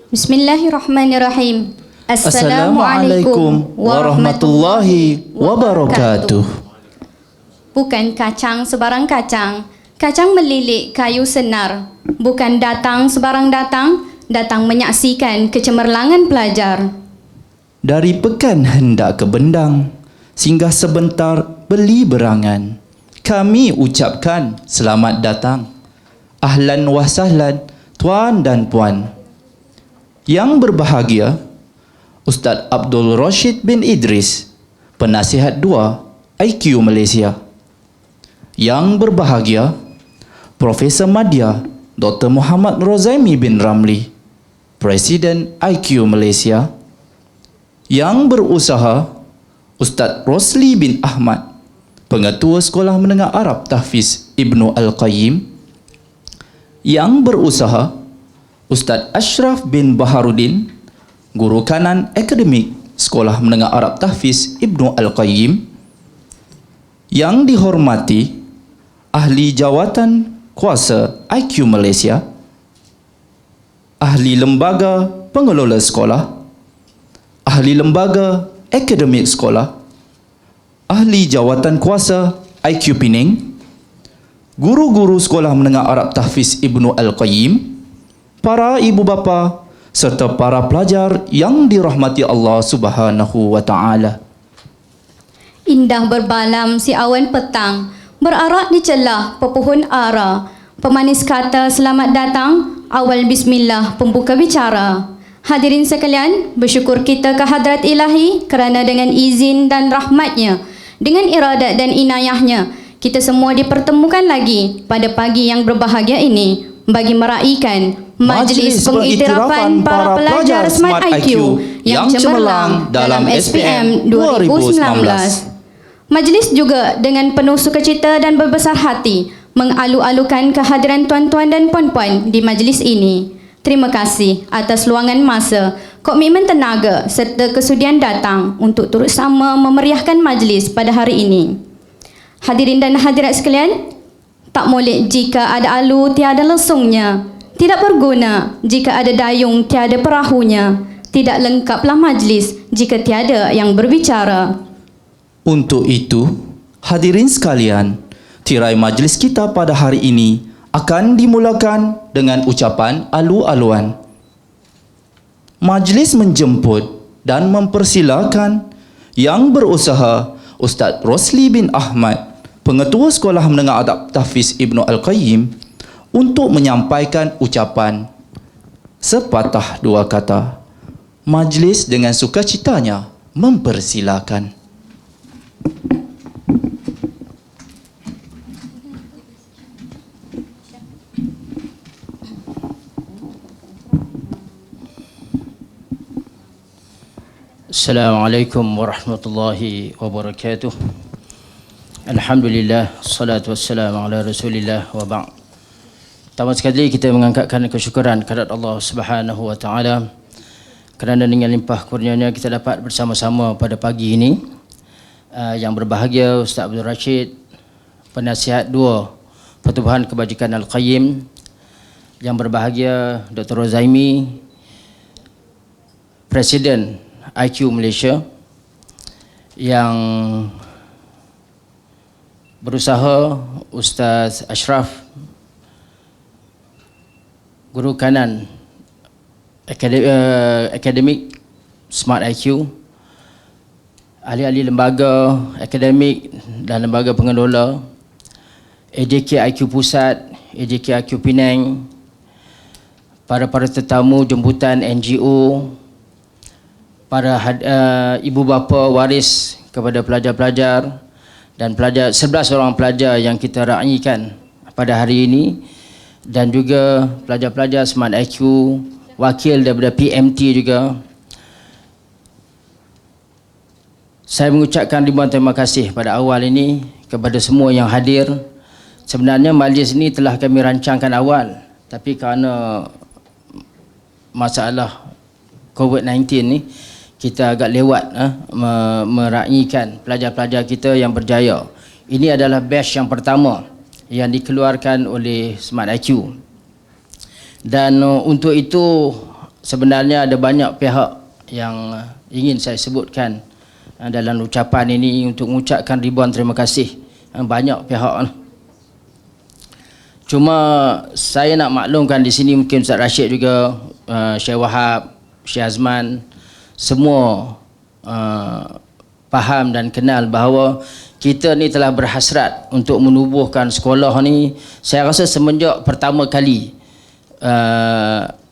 Bismillahirrahmanirrahim. Assalamualaikum warahmatullahi wabarakatuh. Bukan kacang sebarang kacang, kacang melilik kayu senar. Bukan datang sebarang datang, datang menyaksikan kecemerlangan pelajar. Dari pekan hendak ke bendang, singgah sebentar beli berangan. Kami ucapkan selamat datang. Ahlan wa sahlan, tuan dan puan. Yang berbahagia, Ustaz Abdul Rashid bin Idris, Penasihat 2 IQ Malaysia. Yang berbahagia, Profesor Madya Dr. Muhammad Rozaimi bin Ramli, Presiden IQ Malaysia. Yang berusaha, Ustaz Rosli bin Ahmad, Pengetua Sekolah Menengah Arab Tahfiz Ibnu Al-Qayyim. Yang berusaha, Ustaz Ashraf bin Baharudin, Guru Kanan Akademik Sekolah Menengah Arab Tahfiz Ibnu Al-Qayyim. Yang dihormati Ahli Jawatan Kuasa IQ Malaysia, Ahli Lembaga Pengelola Sekolah, Ahli Lembaga Akademik Sekolah, Ahli Jawatan Kuasa IQ Pening, Guru-guru Sekolah Menengah Arab Tahfiz Ibnu Al-Qayyim, para ibu bapa serta para pelajar yang dirahmati Allah Subhanahu wa taala. Indah berbalam si awan petang, berarak di celah pepohon ara. Pemanis kata selamat datang, awal bismillah pembuka bicara. Hadirin sekalian, bersyukur kita ke hadrat ilahi kerana dengan izin dan rahmatnya, dengan iradat dan inayahnya, kita semua dipertemukan lagi pada pagi yang berbahagia ini bagi meraihkan Majlis Pengiktirafan Para Pelajar Smart IQ yang cemerlang dalam SPM 2019. Majlis juga dengan penuh sukacita dan berbesar hati mengalu-alukan kehadiran tuan-tuan dan puan-puan di majlis ini. Terima kasih atas luangan masa, komitmen tenaga serta kesudian datang untuk turut sama memeriahkan majlis pada hari ini. Hadirin dan hadirat sekalian, tak molek jika ada alu tiada lesungnya, tidak berguna jika ada dayung tiada perahunya, tidak lengkaplah majlis jika tiada yang berbicara. Untuk itu, hadirin sekalian, tirai majlis kita pada hari ini akan dimulakan dengan ucapan alu-aluan. Majlis menjemput dan mempersilakan yang berusaha Ustaz Rosli bin Ahmad, Pengetua Sekolah Menengah Adab Tahfiz Ibnu Al-Qayyim, untuk menyampaikan ucapan sepatah dua kata. Majlis dengan sukacitanya mempersilakan. Assalamualaikum warahmatullahi wabarakatuh. Alhamdulillah, salatu wassalamu ala rasulillah wa ba'd. Pertama sekali kita mengangkatkan kesyukuran kehadirat Allah Subhanahu wa taala kerana dengan limpah kurnianya kita dapat bersama-sama pada pagi ini. Yang berbahagia Ustaz Abdul Rashid, Penasihat 2 Pertubuhan Kebajikan Al-Qayyim. Yang berbahagia Dr. Rozaimi, Presiden IQ Malaysia. Yang berusaha Ustaz Ashraf, Guru Kanan Akademik Smart IQ, ahli-ahli lembaga akademik dan lembaga pengelola, AJK IQ Pusat, AJK IQ Penang, para tetamu jemputan NGO, para ibu bapa waris kepada pelajar-pelajar dan pelajar 11 orang pelajar yang kita raikan pada hari ini, dan juga pelajar-pelajar Smart IQ, wakil daripada PMT juga. Saya mengucapkan ribuan terima kasih pada awal ini kepada semua yang hadir. Sebenarnya majlis ini telah kami rancangkan awal, tapi kerana masalah COVID-19 ni, kita agak lewat meraihkan pelajar-pelajar kita yang berjaya. Ini adalah batch yang pertama yang dikeluarkan oleh Smart IQ. Dan untuk itu sebenarnya ada banyak pihak yang ingin saya sebutkan dalam ucapan ini untuk mengucapkan ribuan terima kasih. Banyak pihak. Cuma saya nak maklumkan di sini, mungkin Ustaz Rashid juga, Syekh Wahab, Syekh Azman, semua faham dan kenal bahawa kita ni telah berhasrat untuk menubuhkan sekolah ni. Saya rasa semenjak pertama kali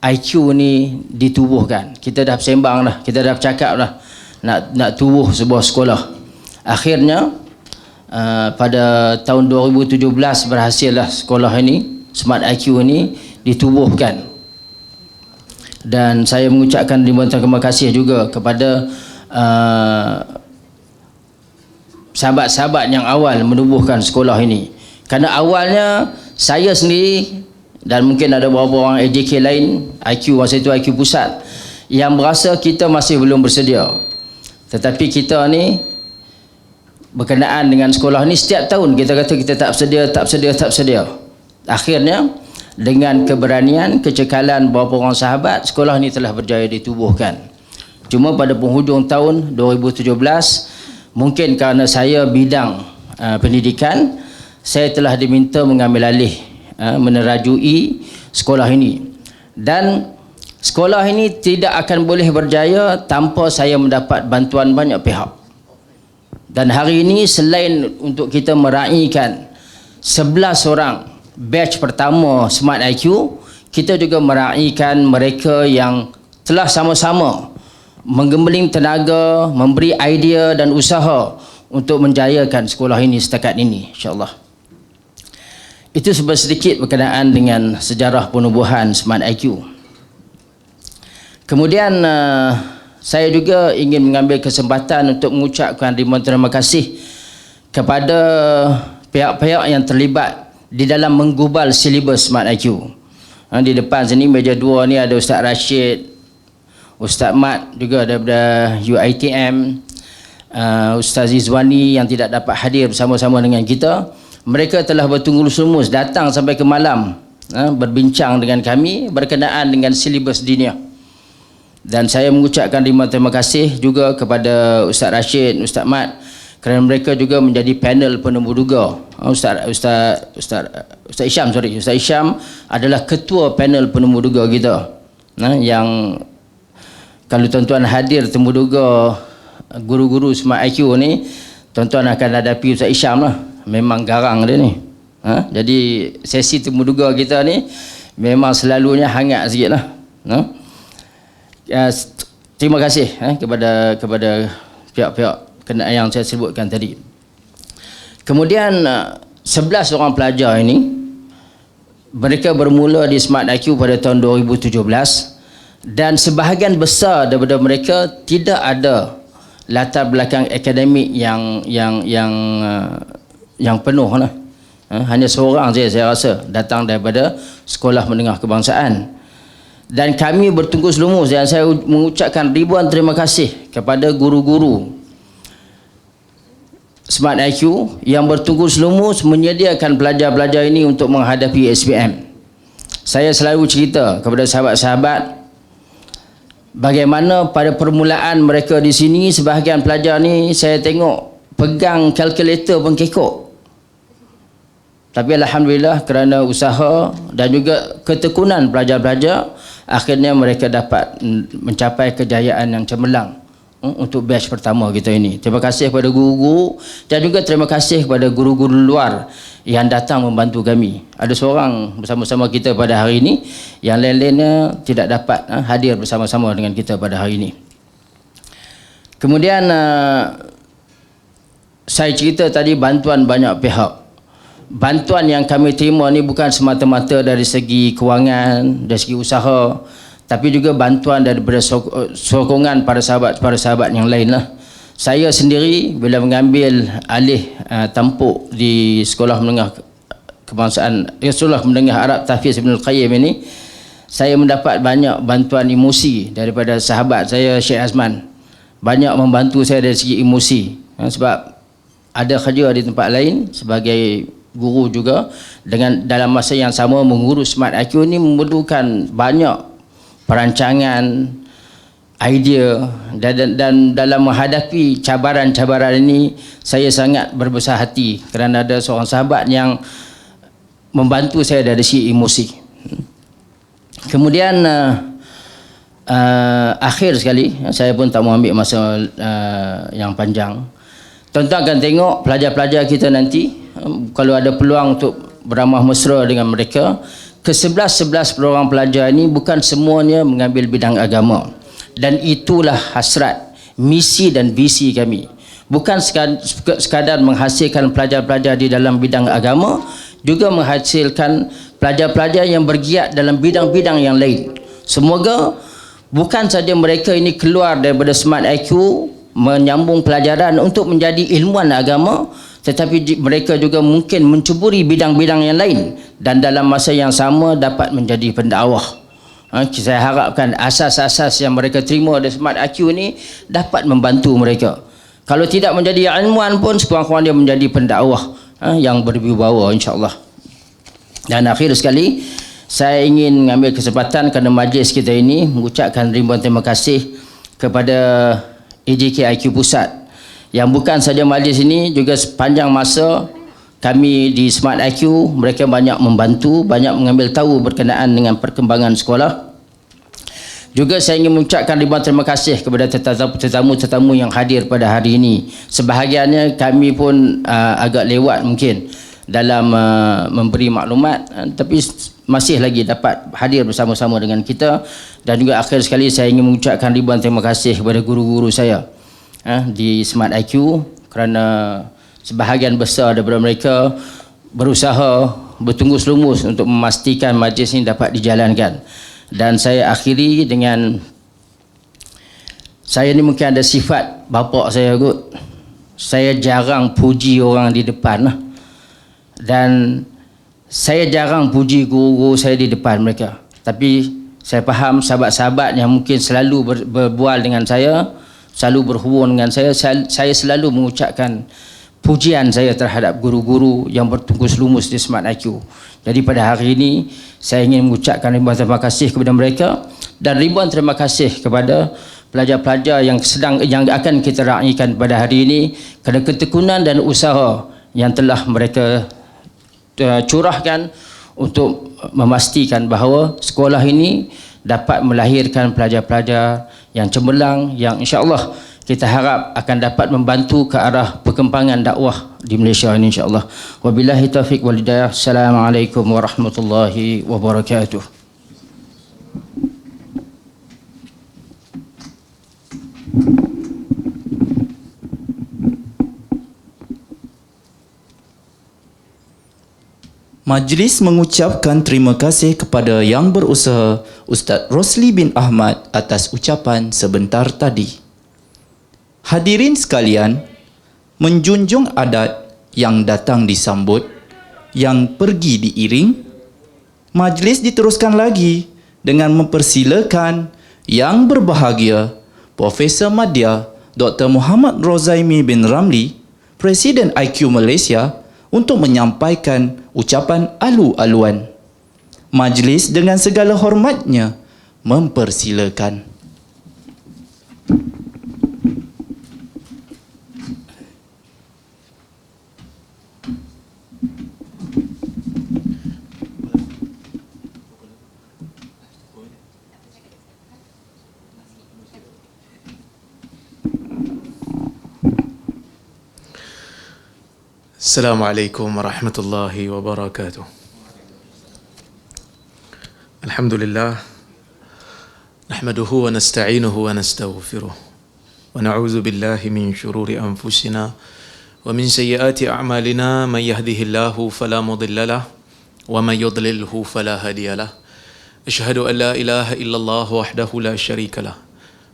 IQ ni ditubuhkan, kita dah sembang dah, kita dah bercakap dah nak tubuh sebuah sekolah. Akhirnya pada tahun 2017 berhasillah sekolah ini, Smart IQ ini ditubuhkan. Dan saya mengucapkan ribuan terima kasih juga kepada sahabat-sahabat yang awal menubuhkan sekolah ini. Kerana awalnya saya sendiri dan mungkin ada beberapa orang AJK lain, IQ masa itu IQ pusat, yang berasa kita masih belum bersedia. Tetapi kita ni berkenaan dengan sekolah ni setiap tahun kita kata kita tak bersedia. Akhirnya dengan keberanian, kecekalan beberapa orang sahabat, sekolah ni telah berjaya ditubuhkan. Cuma pada penghujung tahun 2017, mungkin kerana saya bidang pendidikan, saya telah diminta mengambil alih menerajui sekolah ini. Dan sekolah ini tidak akan boleh berjaya tanpa saya mendapat bantuan banyak pihak. Dan hari ini selain untuk kita meraihkan 11 orang batch pertama Smart IQ, kita juga meraihkan mereka yang telah sama-sama menggembeling tenaga, memberi idea dan usaha untuk menjayakan sekolah ini setakat ini, insya-Allah. Itu sedikit berkenaan dengan sejarah penubuhan Smart IQ. Kemudian saya juga ingin mengambil kesempatan untuk mengucapkan ribuan terima kasih kepada pihak-pihak yang terlibat di dalam menggubal silibus Smart IQ. Di depan sini meja 2 ni ada Ustaz Rashid, Ustaz Mat juga daripada UiTM, Ustaz Izwani yang tidak dapat hadir bersama-sama dengan kita. Mereka telah bertunggus-lumus datang sampai ke malam berbincang dengan kami berkenaan dengan silibus dinia. Dan saya mengucapkan ribuan terima kasih juga kepada Ustaz Rashid, Ustaz Mat, kerana mereka juga menjadi panel penemu duga. Ustaz Isham adalah ketua panel penemu duga kita. Yang kalau tuan-tuan hadir temu duga guru-guru Smart IQ ni, tuan-tuan akan hadapi Ustaz Isham lah. Memang garang dia ni. Jadi sesi temu duga kita ni memang selalunya hangat sikit lah. Terima kasih kepada pihak-pihak yang saya sebutkan tadi. Kemudian 11 orang pelajar ini, mereka bermula di Smart IQ pada tahun 2017 dan sebahagian besar daripada mereka tidak ada latar belakang akademik yang penuh lah. Hanya seorang saja saya rasa datang daripada sekolah menengah kebangsaan. Dan kami bertunggus-lumus dan saya mengucapkan ribuan terima kasih kepada guru-guru Smart IQ yang bertunggus-lumus menyediakan pelajar-pelajar ini untuk menghadapi SPM. Saya selalu cerita kepada sahabat-sahabat bagaimana pada permulaan mereka di sini, sebahagian pelajar ni saya tengok pegang kalkulator pun kekok. Tapi alhamdulillah kerana usaha dan juga ketekunan pelajar-pelajar, akhirnya mereka dapat mencapai kejayaan yang cemerlang untuk batch pertama kita ini. Terima kasih kepada guru-guru dan juga terima kasih kepada guru-guru luar yang datang membantu kami. Ada seorang bersama-sama kita pada hari ini, yang lain-lainnya tidak dapat hadir bersama-sama dengan kita pada hari ini. Kemudian saya cerita tadi bantuan banyak pihak. Bantuan yang kami terima ni bukan semata-mata dari segi kewangan, dari segi usaha, tapi juga bantuan daripada sokongan para sahabat yang lain lah. Saya sendiri bila mengambil alih tampuk di Sekolah Menengah Kebangsaan, Sekolah Menengah Arab Tahfiz Ibn Al-Qayyim ini, saya mendapat banyak bantuan emosi daripada sahabat saya Syekh Azman. Banyak membantu saya dari segi emosi, sebab ada kerja di tempat lain sebagai guru juga, dalam masa yang sama mengurus Smart IQ ni memerlukan banyak perancangan, idea, dan dalam menghadapi cabaran-cabaran ini saya sangat berbesar hati kerana ada seorang sahabat yang membantu saya dari segi emosi. Kemudian akhir sekali, saya pun tak mau ambil masa yang panjang. Tuan-tuan akan tengok pelajar-pelajar kita nanti, kalau ada peluang untuk beramah mesra dengan mereka, ke-11 orang pelajar ini bukan semuanya mengambil bidang agama. Dan itulah hasrat, misi dan visi kami. Bukan sekadar menghasilkan pelajar-pelajar di dalam bidang agama, juga menghasilkan pelajar-pelajar yang bergiat dalam bidang-bidang yang lain. Semoga bukan saja mereka ini keluar daripada Smart IQ menyambung pelajaran untuk menjadi ilmuwan agama, tetapi mereka juga mungkin mencuburi bidang-bidang yang lain dan dalam masa yang sama dapat menjadi pendakwah. Saya harapkan asas-asas yang mereka terima dari Smart IQ ini dapat membantu mereka. Kalau tidak menjadi ilmuwan pun sekurang-kurangnya menjadi pendakwah yang berwibawa, insya-Allah. Dan akhir sekali, saya ingin mengambil kesempatan kerana majlis kita ini mengucapkan ribuan terima kasih kepada AJK IQ Pusat yang bukan saja majlis ini, juga sepanjang masa kami di Smart IQ, mereka banyak membantu, banyak mengambil tahu berkenaan dengan perkembangan sekolah. Juga saya ingin mengucapkan ribuan terima kasih kepada tetamu-tetamu yang hadir pada hari ini. Sebahagiannya kami pun agak lewat mungkin dalam memberi maklumat, tapi masih lagi dapat hadir bersama-sama dengan kita. Dan juga akhir sekali saya ingin mengucapkan ribuan terima kasih kepada guru-guru saya di Smart IQ kerana sebahagian besar daripada mereka berusaha bertunggus lumus untuk memastikan majlis ini dapat dijalankan. Dan saya akhiri dengan, saya ni mungkin ada sifat bapa saya kot, saya jarang puji orang di depan lah. Dan saya jarang puji guru-guru saya di depan mereka. Tapi saya faham sahabat-sahabat yang mungkin selalu berbual dengan saya, selalu berhubung dengan saya selalu mengucapkan pujian saya terhadap guru-guru yang bertungkus lumus di Smart IQ. Jadi pada hari ini saya ingin mengucapkan ribuan terima kasih kepada mereka dan ribuan terima kasih kepada pelajar-pelajar yang akan kita raikan pada hari ini kerana ketekunan dan usaha yang telah mereka curahkan untuk memastikan bahawa sekolah ini dapat melahirkan pelajar-pelajar yang cemerlang, yang insya-Allah kita harap akan dapat membantu ke arah perkembangan dakwah di Malaysia ini, insya-Allah. Wabillahi taufiq wal hidayah. Assalamualaikum warahmatullahi wabarakatuh. Majlis mengucapkan terima kasih kepada yang berusaha Ustaz Rosli bin Ahmad atas ucapan sebentar tadi. Hadirin sekalian, menjunjung adat yang datang disambut, yang pergi diiring, majlis diteruskan lagi dengan mempersilakan yang berbahagia Profesor Madya Dr. Muhammad Rozaimi bin Ramli, Presiden IQ Malaysia, untuk menyampaikan ucapan alu-aluan. Majlis dengan segala hormatnya mempersilakan. Assalamualaikum warahmatullahi wabarakatuh. Alhamdulillah, nahmaduhu wa nasta'inuhu wa nastaghfiruh wa na'udzu billahi min shururi anfusina wa min sayyiati a'malina, man yahdihillahu fala mudilla lahu wa man yudlilhu fala hadiya lahu. Asyhadu an la ilaha illallah wahdahu la syarika lahu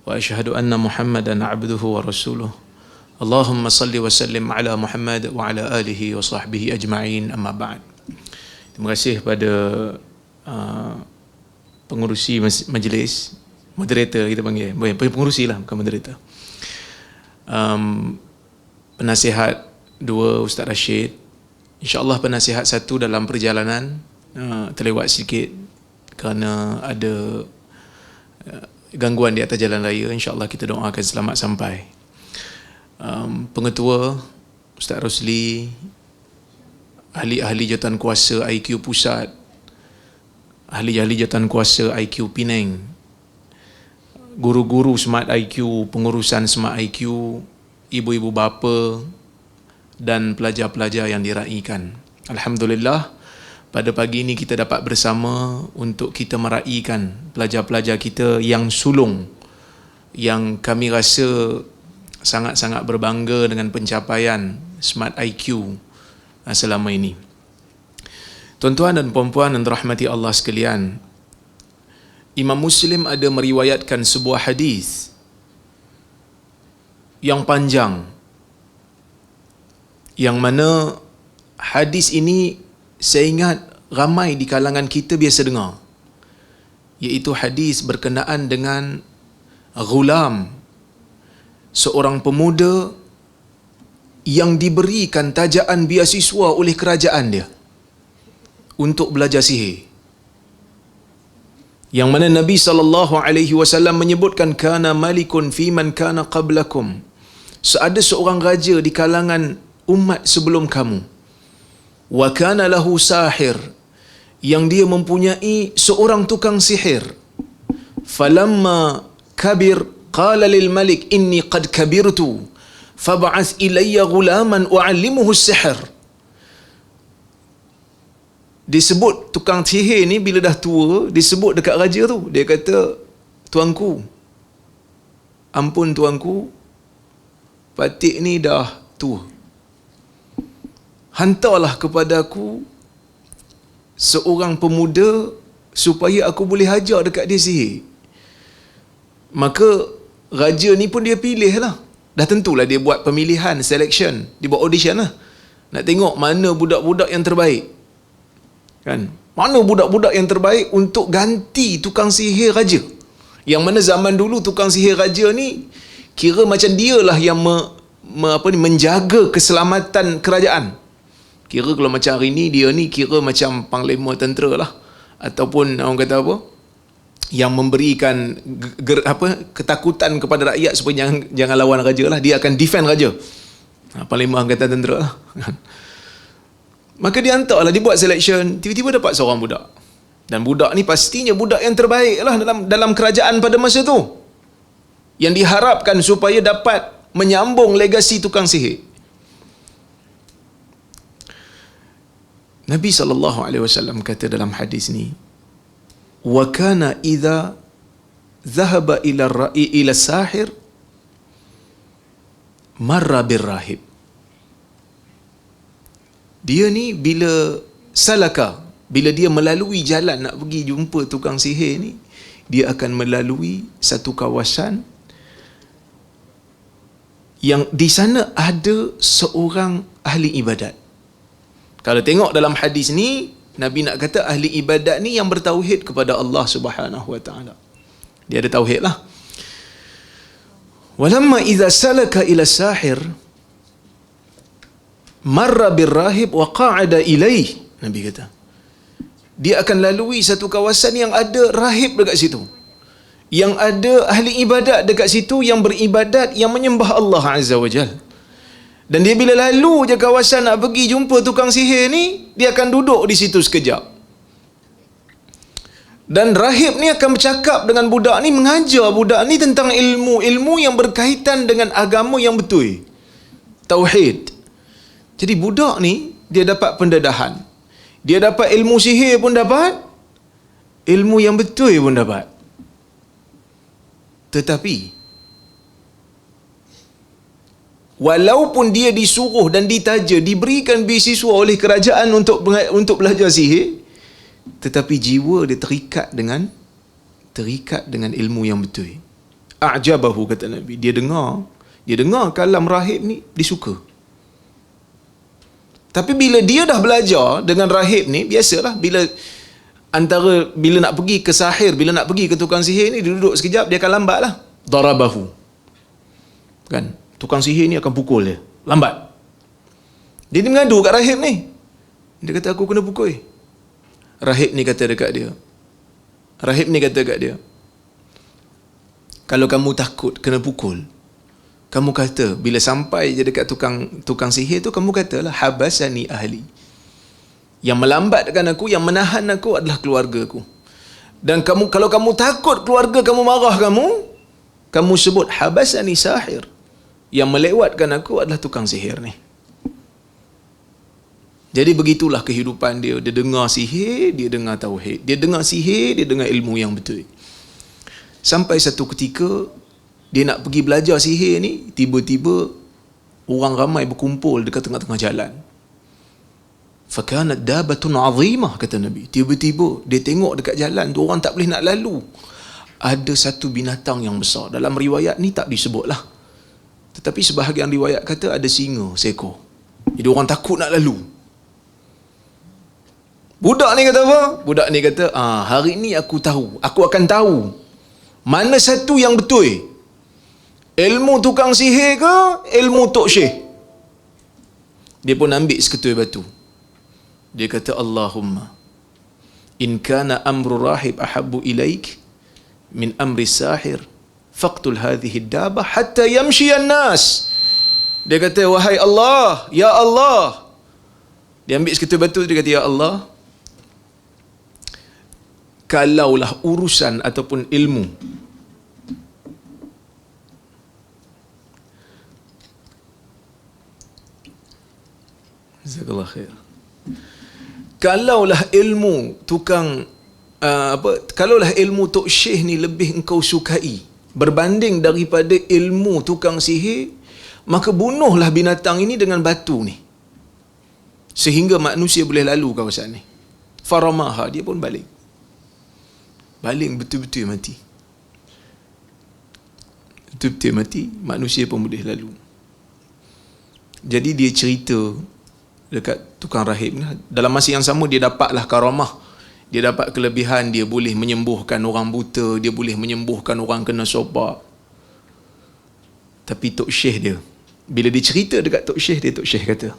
wa asyhadu anna Muhammadan 'abduhu wa rasuluh. Allahumma salli wa sallim ala Muhammad wa ala alihi wa sahbihi ajma'in, amma ba'd. Terima kasih kepada pengurusi majlis, moderator kita panggil, pengurusi lah, bukan moderator, penasihat dua, Ustaz Rashid, InsyaAllah penasihat satu dalam perjalanan terlewat sedikit kerana ada gangguan di atas jalan raya. InsyaAllah kita doakan selamat sampai. Pengetua Ustaz Rosli, ahli-ahli jawatan kuasa IQ Pusat, ahli-ahli jawatan kuasa IQ Penang, guru-guru Smart IQ, pengurusan Smart IQ, ibu-ibu bapa dan pelajar-pelajar yang diraikan. Alhamdulillah, pada pagi ini kita dapat bersama untuk kita meraikan pelajar-pelajar kita yang sulung, yang kami rasa sangat-sangat berbangga dengan pencapaian Smart IQ selama ini. Tuan-tuan dan puan-puan yang dirahmati Allah sekalian, Imam Muslim ada meriwayatkan sebuah hadis yang panjang, yang mana hadis ini saya ingat ramai di kalangan kita biasa dengar, iaitu hadis berkenaan dengan ghulam, seorang pemuda yang diberikan tajaan beasiswa oleh kerajaan dia untuk belajar sihir, yang mana Nabi SAW menyebutkan kana malikun fi man kana qablakum, seada seorang raja di kalangan umat sebelum kamu, wa kana lahu sahir, yang dia mempunyai seorang tukang sihir, falamma kabir qala lil malik inni qad kabirtu fab'ath ilayya ghulaman u'allimuhu as-sihr. Disebut tukang sihir ni bila dah tua, disebut dekat raja tu, dia kata, tuanku, ampun tuanku, Patik ni dah tua, hantarlah kepada aku seorang pemuda supaya aku boleh hajar dekat dia sihir. Maka raja ni pun dia pilih lah. Dah tentulah dia buat pemilihan, selection, dia buat audition lah. Nak tengok mana budak-budak yang terbaik, kan? Mana budak-budak yang terbaik untuk ganti tukang sihir raja. Yang mana zaman dulu tukang sihir raja ni kira macam dialah yang menjaga keselamatan kerajaan. Kira kalau macam hari ni, dia ni kira macam panglima tentera lah, ataupun orang kata apa, yang memberikan ketakutan kepada rakyat supaya jangan lawan raja lah. Dia akan defend raja, panglima angkatan tentera lah. Maka dia hantarlah, dia buat selection, tiba-tiba dapat seorang budak, dan budak ni pastinya budak yang terbaik lah dalam kerajaan pada masa tu, yang diharapkan supaya dapat menyambung legasi tukang sihir. Nabi SAW kata dalam hadis ni, wa kana idza dhahaba ila sahir marra birrahib. Dia ni bila dia melalui jalan nak pergi jumpa tukang sihir ni, dia akan melalui satu kawasan yang di sana ada seorang ahli ibadat. Kalau tengok dalam hadis ni, Nabi nak kata ahli ibadat ni yang bertauhid kepada Allah Subhanahu wa taala. Dia ada tauhid lah. Walamma idza salaka ila sahir marra birrahib wa qa'ada ilaih. Nabi kata, dia akan lalui satu kawasan yang ada rahib dekat situ, yang ada ahli ibadat dekat situ, yang beribadat, yang menyembah Allah Azza wa Jal. Dan dia bila lalu je kawasan nak pergi jumpa tukang sihir ni, dia akan duduk di situ sekejap. Dan rahib ni akan bercakap dengan budak ni, mengajar budak ni tentang ilmu yang berkaitan dengan agama yang betul, tauhid. Jadi budak ni dia dapat pendedahan, dia dapat ilmu sihir pun dapat, ilmu yang betul pun dapat. Tetapi walaupun dia disuruh dan ditaja, diberikan beasiswa oleh kerajaan untuk belajar sihir, tetapi jiwa dia terikat dengan ilmu yang betul. A'jabahu, kata Nabi, dia dengar kalam rahib ni, dia suka. Tapi bila dia dah belajar dengan rahib ni, biasalah bila nak pergi ke sahir, bila nak pergi ke tukang sihir ni, dia duduk sekejap, dia akan lambat lah. Darabahu, kan? Tukang sihir ni akan pukul dia, lambat. Dia mengadu kat rahib ni, Dia kata, aku kena pukul. Rahib ni kata dekat dia. Kalau kamu takut kena pukul, kamu kata, bila sampai je dekat tukang sihir tu, kamu katalah, habasani ahli. Yang melambatkan aku, yang menahan aku adalah keluarga aku. Dan kalau kamu takut keluarga kamu marah kamu sebut habasani sahir. Yang melewatkan aku adalah tukang sihir ni. Jadi begitulah kehidupan dia. Dia dengar sihir, dia dengar tauhid. Dia dengar sihir, dia dengar ilmu yang betul. Sampai satu ketika dia nak pergi belajar sihir ni, tiba-tiba orang ramai berkumpul dekat tengah-tengah jalan. Fakanat dabatun azimah, kata Nabi. Tiba-tiba dia tengok dekat jalan tu orang tak boleh nak lalu. Ada satu binatang yang besar. Dalam riwayat ni tak disebutlah. Tetapi sebahagian riwayat kata ada singa seekor. Jadi orang takut nak lalu. Budak ni kata apa? Budak ni kata, hari ni aku akan tahu mana satu yang betul. Ilmu tukang sihir ke ilmu Tok Syekh? Dia pun ambil seketui batu. Dia kata, Allahumma in kana amru rahib ahabbu ilaik min amri sahir faqtul hadhihi dabah hatta yamshi an-nas. Dia kata, wahai Allah, ya Allah. Dia ambil seketui batu, dia kata, ya Allah, kalaulah urusan ataupun ilmu Jazakallah khair. Kalaulah ilmu kalaulah ilmu Tok Syekh ni lebih engkau sukai berbanding daripada ilmu tukang sihir, maka bunuhlah binatang ini dengan batu ni sehingga manusia boleh lalu kawasan ni. Faramaha, dia pun baling betul-betul mati. Betul-betul mati, manusia pun boleh lalu. Jadi dia cerita dekat tukang rahib ni, dalam masa yang sama dia dapatlah karamah. Dia dapat kelebihan, dia boleh menyembuhkan orang buta, dia boleh menyembuhkan orang kena sopak. Tapi Tok Syekh dia, bila dia cerita dekat Tok Syekh kata,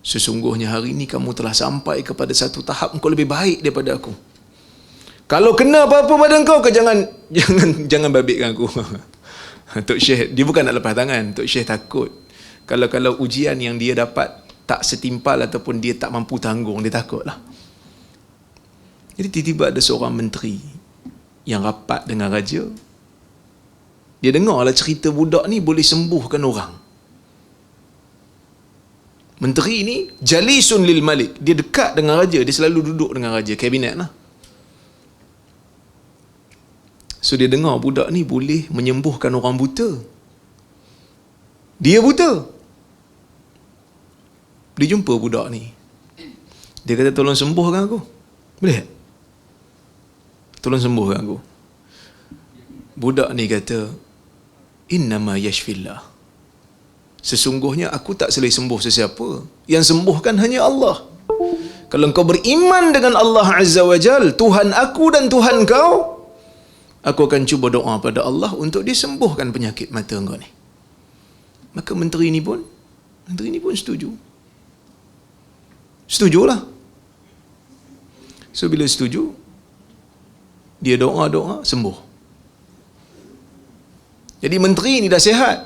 sesungguhnya hari ni kamu telah sampai kepada satu tahap engkau lebih baik daripada aku. Kalau kena apa-apa pada engkau, jangan babitkan aku. Tok Syekh, dia bukan nak lepas tangan. Tok Syekh takut kalau ujian yang dia dapat tak setimpal ataupun dia tak mampu tanggung, dia takutlah. Jadi tiba-tiba ada seorang menteri yang rapat dengan raja. Dia dengarlah cerita budak ni boleh sembuhkan orang. Menteri ni jalisun lil malik, dia dekat dengan raja, dia selalu duduk dengan raja, kabinet lah. So dia dengar budak ni boleh menyembuhkan orang buta. Dia buta. Dia jumpa budak ni. Dia kata, tolong sembuhkan aku. Boleh? Tolong sembuhkan aku. Budak ni kata, innama yashfillah. Sesungguhnya aku tak boleh sembuh sesiapa. Yang sembuhkan hanya Allah. Kalau kau beriman dengan Allah Azza wa Jal, Tuhan aku dan Tuhan kau, aku akan cuba doa pada Allah untuk disembuhkan penyakit mata kau ni. Maka menteri ni pun setujulah. So bila setuju, dia doa sembuh. Jadi menteri ni dah sihat,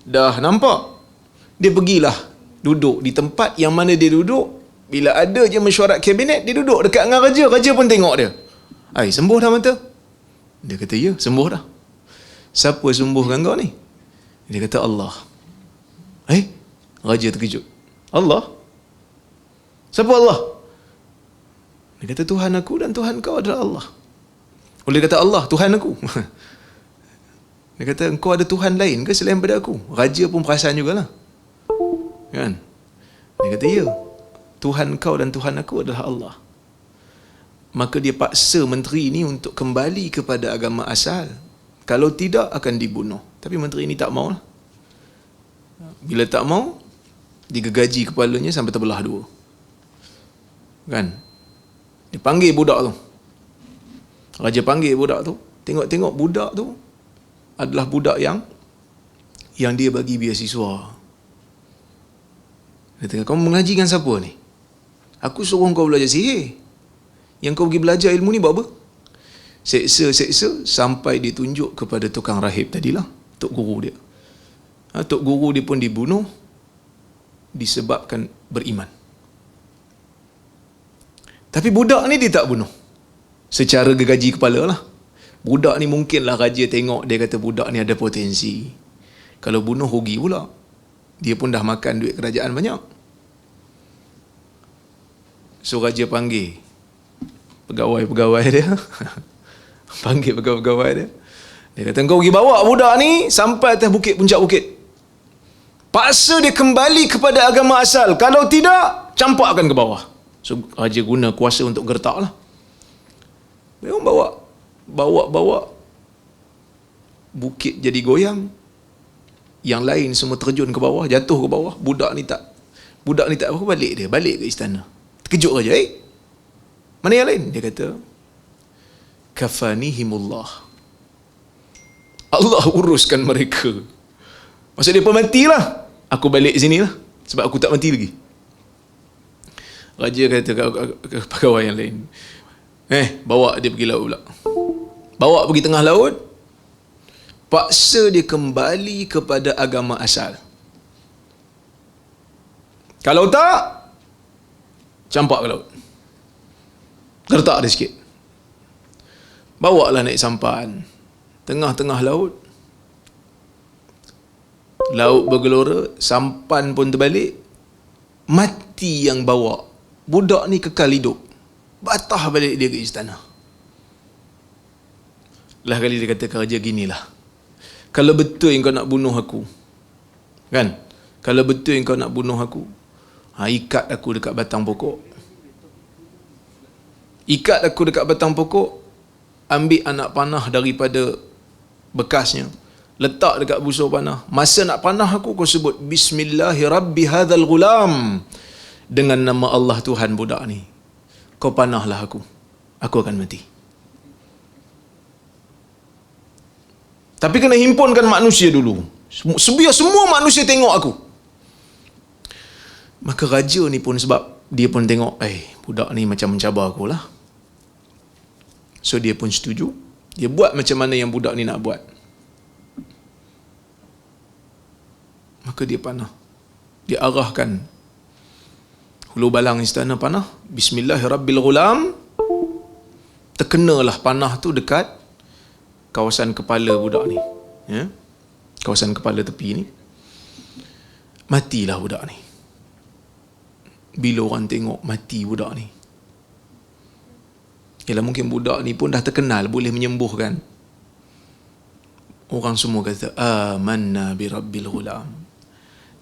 dah nampak. Dia pergilah duduk di tempat yang mana dia duduk. Bila ada je mesyuarat kabinet, dia duduk dekat dengan raja. Raja pun tengok dia. Sembuh dah mata? Dia kata, ya, sembuh dah. Siapa sembuhkan kau ni? Dia kata, Allah. Raja terkejut. Allah? Siapa Allah? Dia kata, Tuhan aku dan Tuhan kau adalah Allah. Dia kata, Allah, Tuhan aku. Dia kata, engkau ada Tuhan lain ke selain daripada aku? Raja pun perasan jugalah. Kan? Dia kata, ya, Tuhan kau dan Tuhan aku adalah Allah. Maka dia paksa menteri ni untuk kembali kepada agama asal. Kalau tidak, akan dibunuh. Tapi menteri ni tak mau lah. Bila tak mau, digegaji kepalanya sampai terbelah dua. Kan? Dia panggil budak tu. Raja panggil budak tu. Tengok-tengok budak tu adalah budak yang dia bagi beasiswa. Dia kata, kau mengaji dengan siapa ni? Aku suruh kau belajar sihir. Yang kau pergi belajar ilmu ni buat apa? Seksa sampai ditunjuk kepada tukang rahib tadilah, tok guru dia. Tok guru dia pun dibunuh disebabkan beriman. Tapi budak ni dia tak bunuh. Secara gergaji kepala lah. Budak ni mungkinlah raja tengok, dia kata budak ni ada potensi. Kalau bunuh rugi pula. Dia pun dah makan duit kerajaan banyak. So raja panggil pegawai-pegawai dia. Panggil pegawai-pegawai dia. Dia kata, kau pergi bawa budak ni sampai atas bukit, puncak bukit. Paksa dia kembali kepada agama asal. Kalau tidak, campakkan ke bawah. So raja guna kuasa untuk gertak lah. Dia bawa bukit jadi goyang. Yang lain semua terjun ke bawah, jatuh ke bawah. Budak ni tak apa, balik ke istana. Terkejut raja, mana yang lain? Dia kata, kafanihimullah, Allah uruskan mereka. Maksud dia pun matilah, aku balik sini lah, sebab aku tak mati lagi. Raja kata ke pegawai yang lain, bawa dia pergi laut pula. Bawa pergi tengah laut, paksa dia kembali kepada agama asal. Kalau tak, campak ke laut, gertak dia sikit. Bawa lah naik sampan, tengah-tengah laut, laut bergelora, sampan pun terbalik, mati yang bawa. Budak ni kekal hidup, batah balik dia ke istana. Lah kali dia kata ke raja, ginilah, kalau betul kau nak bunuh aku, kan, kalau betul kau nak bunuh aku, ikat aku dekat batang pokok. Ikat aku dekat batang pokok, ambil anak panah daripada bekasnya, letak dekat busur panah. Masa nak panah aku, kau sebut Bismillahirabbi hadzal ghulam, dengan nama Allah Tuhan budak ni. Kau panahlah aku akan mati. Tapi kena himpunkan manusia dulu, biar semua manusia tengok aku. Maka raja ni pun, sebab dia pun tengok, budak ni macam mencabar aku lah. So dia pun setuju. Dia buat macam mana yang budak ni nak buat. Maka dia panah. Dia arahkan hulu balang istana panah. Bismillahirabbil ghulam. Terkenalah panah tu dekat kawasan kepala budak ni. Ya? Kawasan kepala tepi ni. Matilah budak ni. Bila orang tengok mati budak ni, ialah mungkin budak ni pun dah terkenal boleh menyembuhkan. Orang semua kata, amanna bi rabbil ghulam,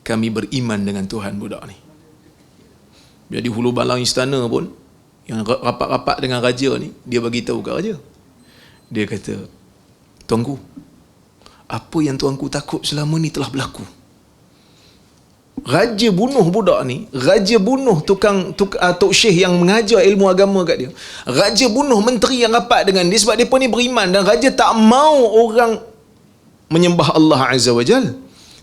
kami beriman dengan Tuhan budak ni. Jadi hulu balang istana pun, yang rapat-rapat dengan raja ni, dia bagi tahu kat raja. Dia kata, tuanku, apa yang tuanku takut selama ni telah berlaku. Raja bunuh budak ni, raja bunuh Tok Syekh yang mengajar ilmu agama kat dia. Raja bunuh menteri yang rapat dengan dia sebab depa ni beriman, dan raja tak mau orang menyembah Allah Azza wa Jal.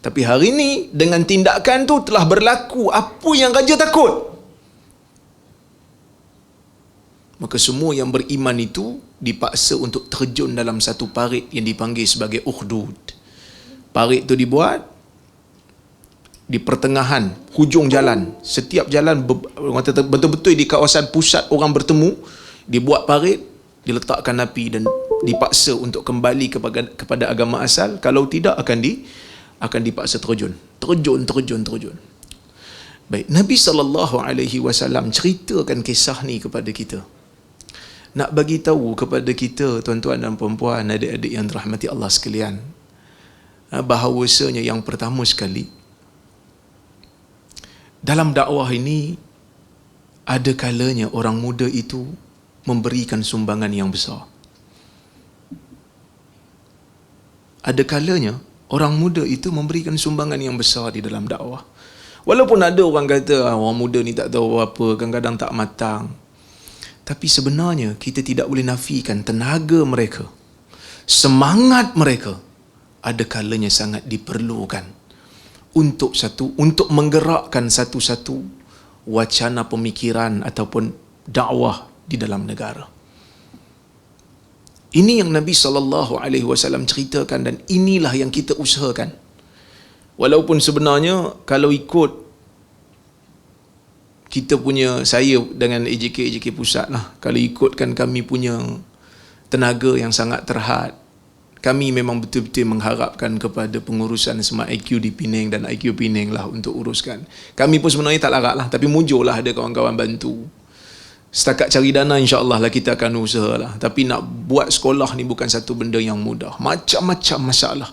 Tapi hari ni dengan tindakan tu telah berlaku apa yang raja takut. Maka semua yang beriman itu dipaksa untuk terjun dalam satu parit yang dipanggil sebagai ukhdud. Parit tu dibuat di pertengahan, hujung jalan. Setiap jalan betul-betul di kawasan pusat orang bertemu, dibuat parit, diletakkan api dan dipaksa untuk kembali kepada agama asal. Kalau tidak akan dipaksa terjun. Baik, Nabi SAW ceritakan kisah ni kepada kita. Nak bagi tahu kepada kita, tuan-tuan dan puan-puan, adik-adik yang dirahmati Allah sekalian, bahawasanya yang pertama sekali, dalam dakwah ini ada kalanya orang muda itu memberikan sumbangan yang besar. Ada kalanya orang muda itu memberikan sumbangan yang besar di dalam dakwah. Walaupun ada orang kata orang muda ni tak tahu apa, kadang-kadang tak matang. Tapi sebenarnya kita tidak boleh nafikan tenaga mereka, semangat mereka ada kalanya sangat diperlukan untuk menggerakkan satu-satu wacana pemikiran ataupun dakwah di dalam negara. Ini yang Nabi SAW ceritakan dan inilah yang kita usahakan. Walaupun sebenarnya kalau ikut kita punya, saya dengan AJK pusat lah, kalau ikutkan kami punya tenaga yang sangat terhad, kami memang betul-betul mengharapkan kepada pengurusan Smart IQ di Penang dan IQ Penang lah untuk uruskan. Kami pun sebenarnya tak larat lah, tapi mujurlah ada kawan-kawan bantu. Setakat cari dana, insya-Allah lah kita akan usaha lah. Tapi nak buat sekolah ni bukan satu benda yang mudah. Macam-macam masalah.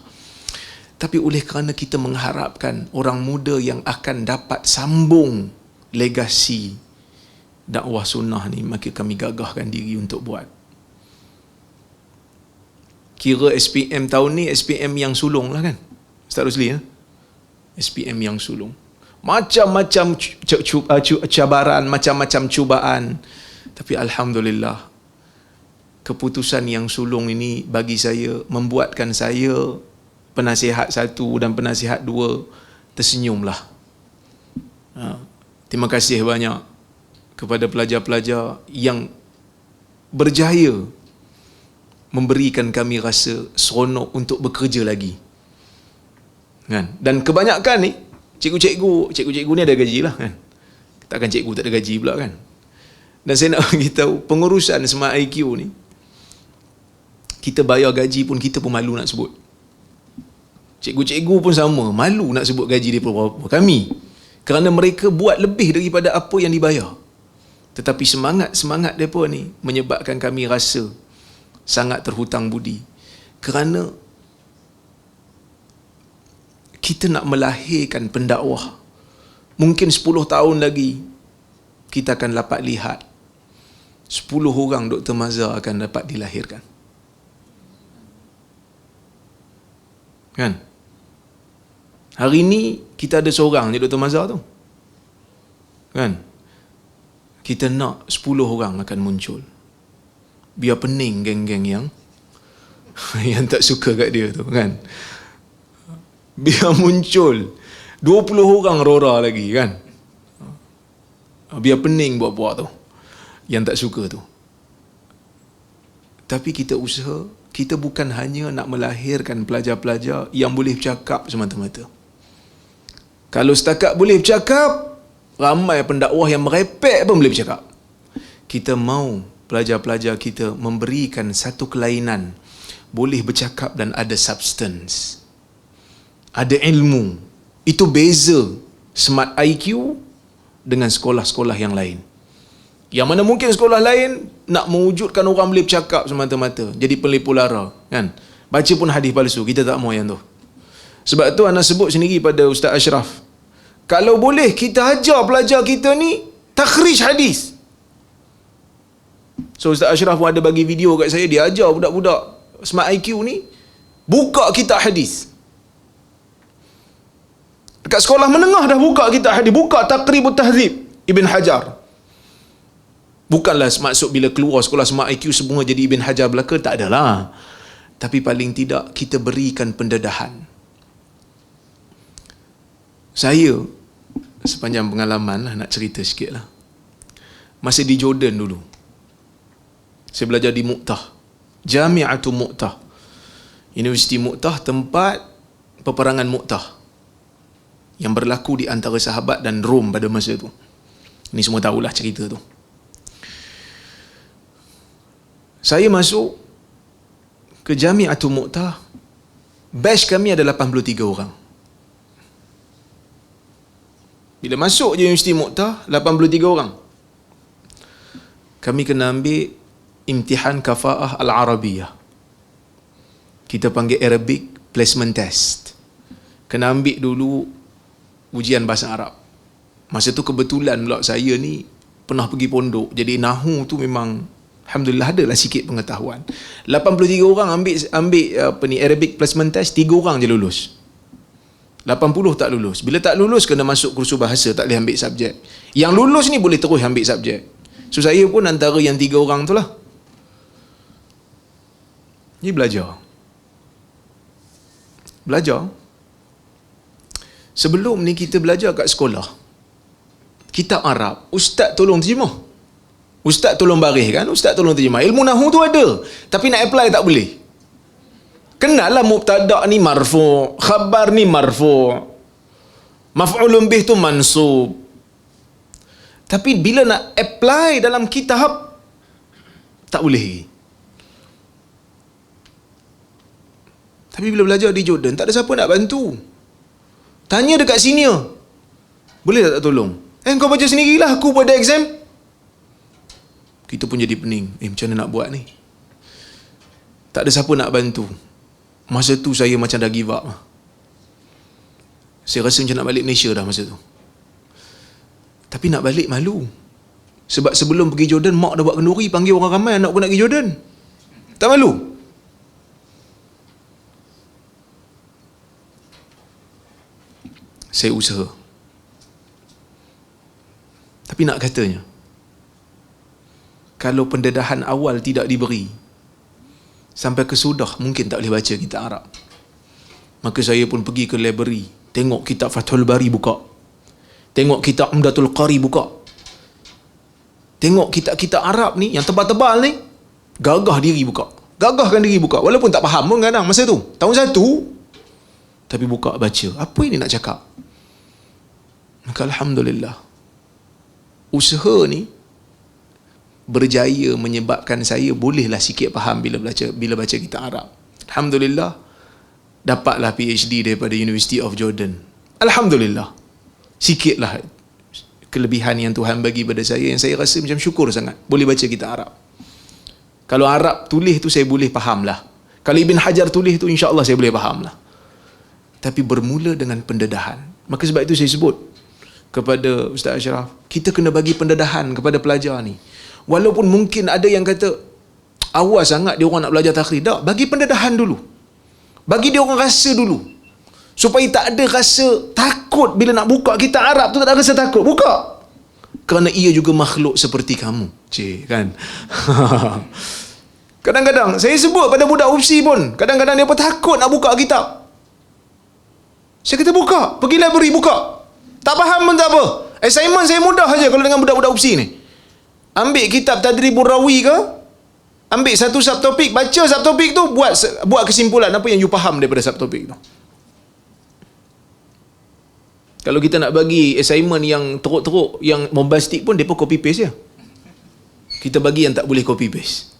Tapi oleh kerana kita mengharapkan orang muda yang akan dapat sambung legasi dakwah sunnah ni, maka kami gagahkan diri untuk buat. Kira SPM tahun ni SPM yang sulung lah kan, Ustaz Rosli ya? SPM yang sulung. Macam-macam cabaran, macam-macam cubaan. Tapi Alhamdulillah, keputusan yang sulung ini bagi saya, membuatkan saya, penasihat 1 dan penasihat 2, tersenyumlah. Terima kasih banyak kepada pelajar-pelajar yang berjaya memberikan kami rasa seronok untuk bekerja lagi. Kan? Dan kebanyakan ni, cikgu-cikgu ni ada gaji lah kan. Takkan cikgu tak ada gaji pula kan. Dan saya nak bagi tahu, pengurusan Smart IQ ni, kita bayar gaji pun kita pun malu nak sebut. Cikgu-cikgu pun sama, malu nak sebut gaji dia berapa. Kami, kerana mereka buat lebih daripada apa yang dibayar. Tetapi semangat mereka ni menyebabkan kami rasa sangat terhutang budi. Kerana kita nak melahirkan pendakwah. Mungkin 10 tahun lagi kita akan dapat lihat 10 orang Dr. Mazhar akan dapat dilahirkan. Kan? Hari ni kita ada seorang je Dr. Mazhar tu. Kan? Kita nak 10 orang akan muncul. Biar pening geng-geng yang yang tak suka kat dia tu kan. Biar muncul 20 orang Rora lagi kan. Biar pening buat-buat tu yang tak suka tu. Tapi kita usaha, kita bukan hanya nak melahirkan pelajar-pelajar yang boleh bercakap semata-mata. Kalau setakat boleh bercakap, ramai pendakwah yang merepek pun boleh bercakap. Kita mau pelajar-pelajar kita memberikan satu kelainan, boleh bercakap dan ada substance, ada ilmu. Itu beza Smart IQ dengan sekolah-sekolah yang lain. Yang mana mungkin sekolah lain nak mewujudkan orang boleh bercakap semata-mata, jadi pelipu lara kan, baca pun hadis palsu. Kita tak mahu yang tu. Sebab tu anak sebut sendiri pada Ustaz Ashraf, kalau boleh kita ajar pelajar kita ni takhrij hadis. So Ustaz Ashraf pun ada bagi video kat saya, dia ajar budak-budak Smart IQ ni buka kitab hadis. Dekat sekolah menengah dah buka kitab hadis, buka Taqribut Tahzib Ibn Hajar. Bukanlah maksud bila keluar sekolah Smart IQ semua jadi Ibn Hajar belaka, tak adalah. Tapi paling tidak kita berikan pendedahan. Saya sepanjang pengalaman lah, nak cerita sikit lah. Masa di Jordan dulu, saya belajar di Mu'tah, Jami'atu Mu'tah, Universiti Mu'tah, tempat peperangan Mu'tah yang berlaku di antara sahabat dan Rom pada masa tu. Ini semua tahulah cerita tu. Saya masuk ke Jami'atu Mu'tah, batch kami ada 83 orang. Bila masuk je Universiti Mu'tah, 83 orang. Kami kena ambil imtihan Kafa'ah Al-Arabiyah. Kita panggil Arabic Placement Test. Kena ambil dulu ujian bahasa Arab. Masa tu kebetulan pula saya ni pernah pergi pondok, jadi Nahu tu memang alhamdulillah adalah sikit pengetahuan. 83 orang ambil Arabic Placement Test, 3 orang je lulus. 80 tak lulus. Bila tak lulus kena masuk kursus bahasa, tak boleh ambil subjek. Yang lulus ni boleh terus ambil subjek. So saya pun antara yang 3 orang tu lah. Ni belajar. Sebelum ni kita belajar kat sekolah, kitab Arab, ustaz tolong terjemah. Ustaz tolong baris kan, ustaz tolong terjemah. Ilmu nahwu tu ada, tapi nak apply tak boleh. Kenallah mubtada' ni marfu', khabar ni marfu', maf'ulun bih tu mansub. Tapi bila nak apply dalam kitab, tak boleh. Tapi bila belajar di Jordan, tak ada siapa nak bantu. Tanya dekat senior, boleh tak tolong? Kau baca sendirilah, aku pada exam. Kita pun jadi pening. Macam mana nak buat ni? Tak ada siapa nak bantu. Masa tu saya macam dah give up. Saya rasa macam nak balik Malaysia dah masa tu. Tapi nak balik malu. Sebab sebelum pergi Jordan, mak dah buat kenduri, panggil orang ramai, anak pun nak pergi Jordan. Tak malu? Saya usaha. Tapi nak katanya, kalau pendedahan awal tidak diberi, sampai ke sudah mungkin tak boleh baca kitab Arab. Maka saya pun pergi ke library, tengok kitab Fathul Bari buka, tengok kitab Umdatul Qari buka, tengok kitab-kitab Arab ni yang tebal-tebal ni, gagah diri buka, gagahkan diri buka, walaupun tak faham pun kadang masa tu tahun 1, tapi buka baca, apa ini nak cakap. Maka alhamdulillah, usaha ni berjaya menyebabkan saya bolehlah sikit faham bila baca kitab Arab. Alhamdulillah, dapatlah PhD daripada University of Jordan. Alhamdulillah, sikitlah kelebihan yang Tuhan bagi pada saya, yang saya rasa macam syukur sangat boleh baca kitab Arab. Kalau Arab tulis tu saya boleh faham lah, kalau Ibn Hajar tulis tu insya-Allah saya boleh faham lah. Tapi bermula dengan pendedahan. Maka sebab itu saya sebut kepada Ustaz Ashraf, kita kena bagi pendedahan kepada pelajar ni. Walaupun mungkin ada yang kata awas sangat dia orang nak belajar takrij, tak, bagi pendedahan dulu. Bagi dia orang rasa dulu, supaya tak ada rasa takut bila nak buka kitab Arab tu, tak ada rasa takut. Buka. Kerana ia juga makhluk seperti kamu. Kan? Kadang-kadang saya sebut pada budak UPSI pun, kadang-kadang dia pun takut nak buka kitab. Saya kata buka, pergi library buka. Tak faham pun tak apa. Assignment saya mudah saja kalau dengan budak-budak UPSI ni. Ambil kitab Tadribur Rawi ke, ambil satu subtopik, baca subtopik tu, buat kesimpulan apa yang you faham daripada subtopik tu. Kalau kita nak bagi assignment yang teruk-teruk, yang bombastik pun, mereka copy paste je. Kita bagi yang tak boleh copy paste,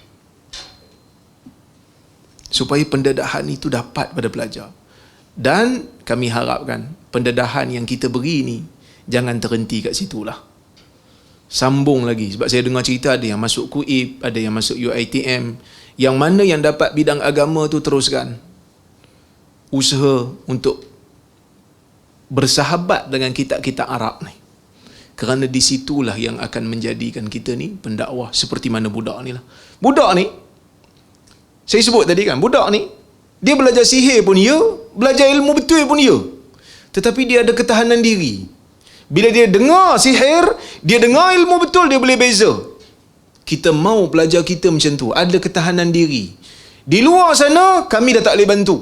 supaya pendedahan itu dapat pada pelajar. Dan kami harapkan pendedahan yang kita beri ni jangan terhenti kat situlah, sambung lagi. Sebab saya dengar cerita ada yang masuk KUIP, ada yang masuk UiTM. Yang mana yang dapat bidang agama tu teruskan usaha untuk bersahabat dengan kitab-kitab Arab ni. Kerana di situlah yang akan menjadikan kita ni pendakwah seperti mana budak ni lah. Budak ni, saya sebut tadi kan, budak ni dia belajar sihir pun ya, belajar ilmu betul pun ya, tetapi dia ada ketahanan diri. Bila dia dengar sihir, dia dengar ilmu betul, dia boleh beza. Kita mau pelajar kita macam tu, ada ketahanan diri. Di luar sana kami dah tak boleh bantu.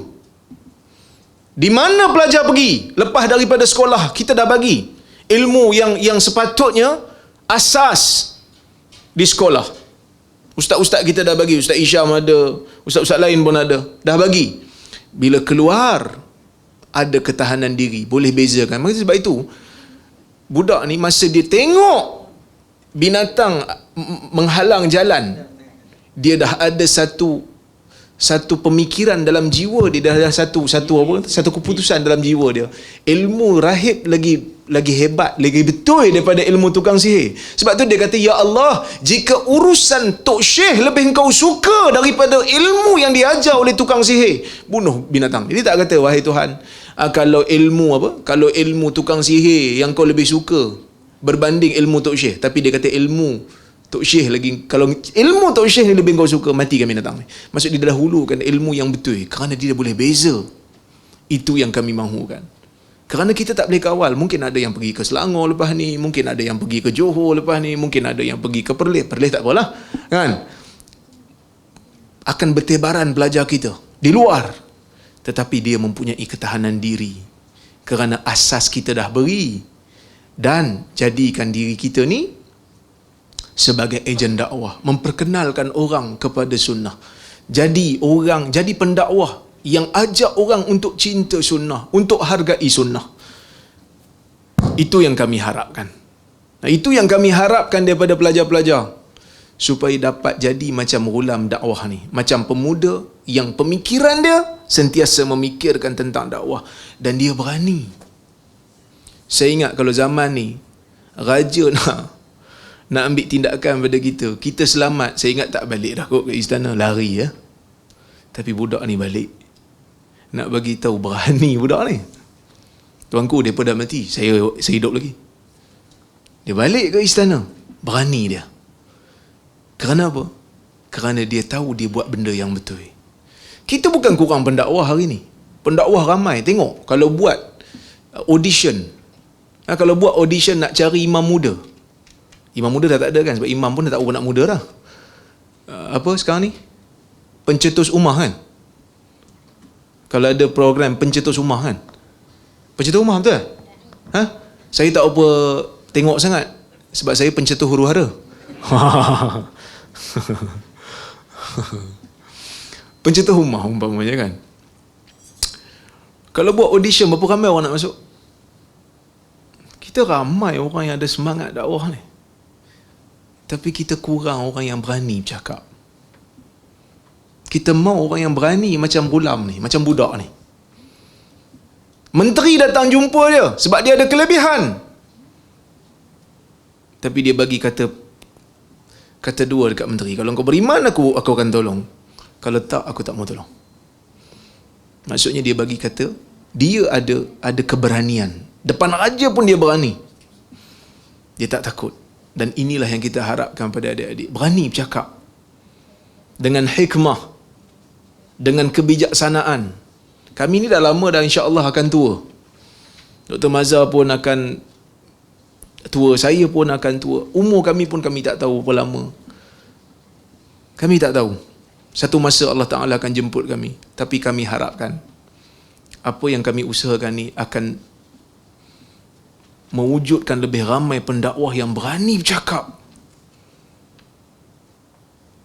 Di mana pelajar pergi lepas daripada sekolah, kita dah bagi ilmu yang sepatutnya asas di sekolah. Ustaz-ustaz kita dah bagi, Ustaz Isyam ada, ustaz-ustaz lain pun ada, dah bagi. Bila keluar ada ketahanan diri, boleh bezakan. Maka sebab itu budak ni masa dia tengok binatang menghalang jalan, dia dah ada satu pemikiran dalam jiwa dia, dah ada satu keputusan dalam jiwa dia. Ilmu rahib lagi hebat, lagi betul daripada ilmu tukang sihir. Sebab tu dia kata, ya Allah, jika urusan Tok Syekh lebih engkau suka daripada ilmu yang diajar oleh tukang sihir, bunuh binatang. Jadi tak kata, wahai Tuhan, kalau ilmu tukang sihir yang kau lebih suka berbanding ilmu Tok Syekh, tapi dia kata ilmu Tok Syekh lagi, kalau ilmu Tok Syekh ni lebih kau suka, matikan binatang ni. Maksud dia dahulukan ilmu yang betul kerana dia boleh beza. Itu yang kami mahukan. Kerana kita tak boleh kawal. Mungkin ada yang pergi ke Selangor lepas ni, mungkin ada yang pergi ke Johor lepas ni, mungkin ada yang pergi ke Perlis tak apalah, kan? Akan bertebaran pelajar kita di luar, tetapi dia mempunyai ketahanan diri. Kerana asas kita dah beri. Dan jadikan diri kita ni sebagai ejen dakwah, memperkenalkan orang kepada sunnah. Jadi pendakwah yang ajak orang untuk cinta sunnah, untuk hargai sunnah. Itu yang kami harapkan. Itu yang kami harapkan daripada pelajar-pelajar, supaya dapat jadi macam Ghulam dakwah ni, macam pemuda yang pemikiran dia sentiasa memikirkan tentang dakwah dan dia berani. Saya ingat kalau zaman ni raja nak ambil tindakan pada kita selamat, saya ingat tak balik dah kot ke istana, lari ya. Tapi budak ni balik, nak bagi tahu berani budak ni. Tuanku depa dah mati, saya hidup lagi. Dia balik ke istana, berani dia. Kerana apa? Kerana dia tahu dia buat benda yang betul. Kita bukan kurang pendakwah hari ni. Pendakwah ramai. Tengok kalau buat audition, kalau buat audition nak cari imam muda, imam muda dah tak ada kan, sebab imam pun dah tak nak muda dah. Apa sekarang ni? Pencetus ummah kan? Kalau ada program pencetus ummah kan? Pencetus ummah betul? Saya tak apa tengok sangat sebab saya pencetus huru-hara. Pencetus ummah umpamanya kan. Kalau buat audition, berapa ramai orang nak masuk? Kita ramai orang yang ada semangat dakwah ni, tapi kita kurang orang yang berani bercakap. Kita mau orang yang berani macam Ghulam ni, macam budak ni. Menteri datang jumpa dia sebab dia ada kelebihan, tapi dia bagi kata dua dekat menteri, kalau kau beriman aku akan tolong, kalau tak aku tak mau tolong. Maksudnya dia bagi kata dia ada keberanian. Depan raja pun dia berani. Dia tak takut. Dan inilah yang kita harapkan pada adik-adik. Berani bercakap. Dengan hikmah. Dengan kebijaksanaan. Kami ni dah lama dah insya-Allah akan tua. Dr. Mazhar pun akan tua. Saya pun akan tua. Umur kami pun kami tak tahu berapa lama. Kami tak tahu. Satu masa Allah Ta'ala akan jemput kami. Tapi kami harapkan apa yang kami usahakan ni akan mewujudkan lebih ramai pendakwah yang berani bercakap,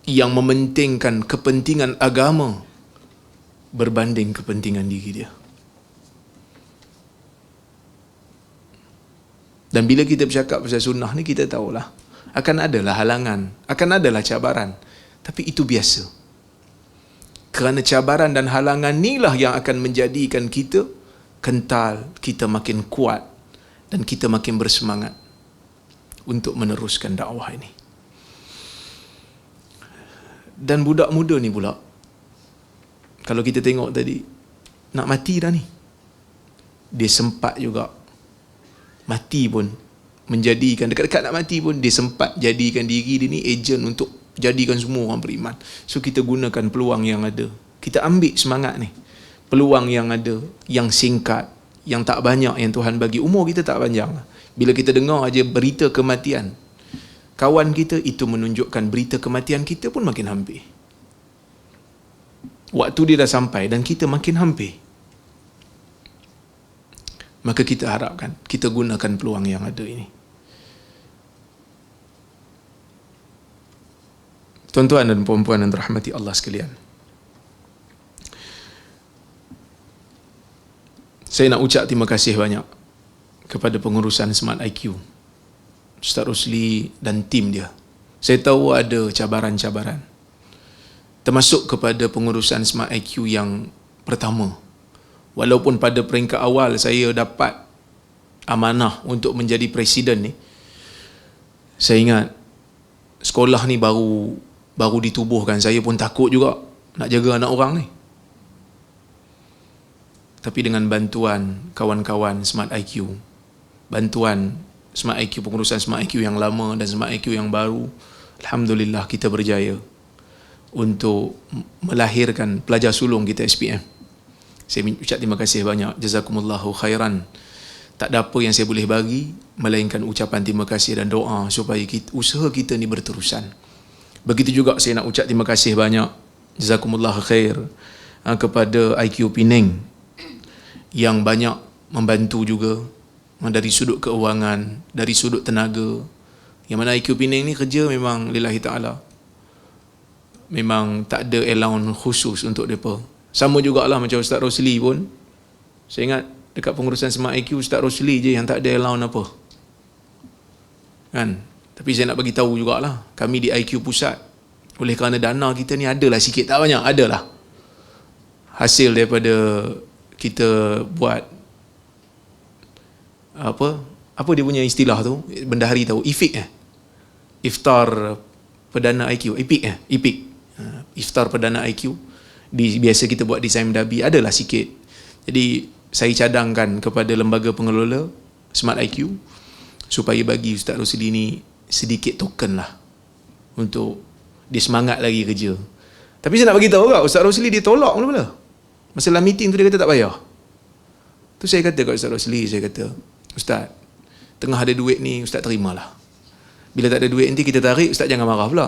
yang mementingkan kepentingan agama berbanding kepentingan diri dia. Dan bila kita bercakap pasal sunnah ni, kita tahulah akan adalah halangan, akan adalah cabaran, tapi itu biasa. Kerana cabaran dan halangan inilah yang akan menjadikan kita kental, kita makin kuat dan kita makin bersemangat untuk meneruskan dakwah ini. Dan budak muda ni pula, kalau kita tengok tadi, nak mati dah ni, dia sempat juga mati pun, menjadikan dekat-dekat nak mati pun dia sempat jadikan diri dia ni ejen untuk jadikan semua orang beriman. So kita gunakan peluang yang ada, kita ambil semangat ni, peluang yang ada, yang singkat, yang tak banyak yang Tuhan bagi. Umur kita tak panjang. Bila kita dengar aja berita kematian kawan kita, itu menunjukkan berita kematian kita pun makin hampir. Waktu dia dah sampai dan kita makin hampir. Maka kita harapkan kita gunakan peluang yang ada ini. Tuan-tuan dan puan-puan yang dirahmati Allah sekalian, saya nak ucap terima kasih banyak kepada pengurusan Smart IQ, Ustaz Rosli dan tim dia. Saya tahu ada cabaran-cabaran, termasuk kepada pengurusan Smart IQ yang pertama. Walaupun pada peringkat awal saya dapat amanah untuk menjadi presiden ni, saya ingat sekolah ni baru ditubuhkan, saya pun takut juga nak jaga anak orang ni. Tapi dengan bantuan kawan-kawan Smart IQ, bantuan Smart IQ, pengurusan Smart IQ yang lama dan Smart IQ yang baru, alhamdulillah kita berjaya untuk melahirkan pelajar sulung kita SPM. Saya ucap terima kasih banyak, jazakumullahu khairan. Tak ada apa yang saya boleh bagi melainkan ucapan terima kasih dan doa supaya usaha kita ni berterusan. Begitu juga saya nak ucap terima kasih banyak, jazakumullahu khair, kepada IQ Penang yang banyak membantu juga dari sudut keuangan, dari sudut tenaga. Yang mana IQ Penang ni kerja memang lillahi ta'ala. Memang tak ada allowance khusus untuk mereka. Sama jugalah macam Ustaz Rosli pun. Saya ingat dekat pengurusan Smart IQ, Ustaz Rosli je yang tak ada allowance apa. Kan? Tapi saya nak bagi tahu jugalah, kami di IQ Pusat, oleh kerana dana kita ni adalah sikit, tak banyak, adalah hasil daripada kita buat apa dia punya istilah tu, bendahari tahu, iftar perdana IQ, IPIC, iftar perdana IQ biasa kita buat di Saim Dabi, adalah sikit. Jadi saya cadangkan kepada lembaga pengelola Smart IQ supaya bagi Ustaz Rosli ni sedikit token lah untuk dia semangat lagi kerja. Tapi saya nak bagi tahu tak, Ustaz Rosli dia tolak mula-mula. Masalah meeting tu dia kata tak payah. Tu saya kata kat Ustaz Rosli, saya kata, Ustaz, tengah ada duit ni Ustaz terimalah. Bila tak ada duit nanti kita tarik, Ustaz jangan marah pula.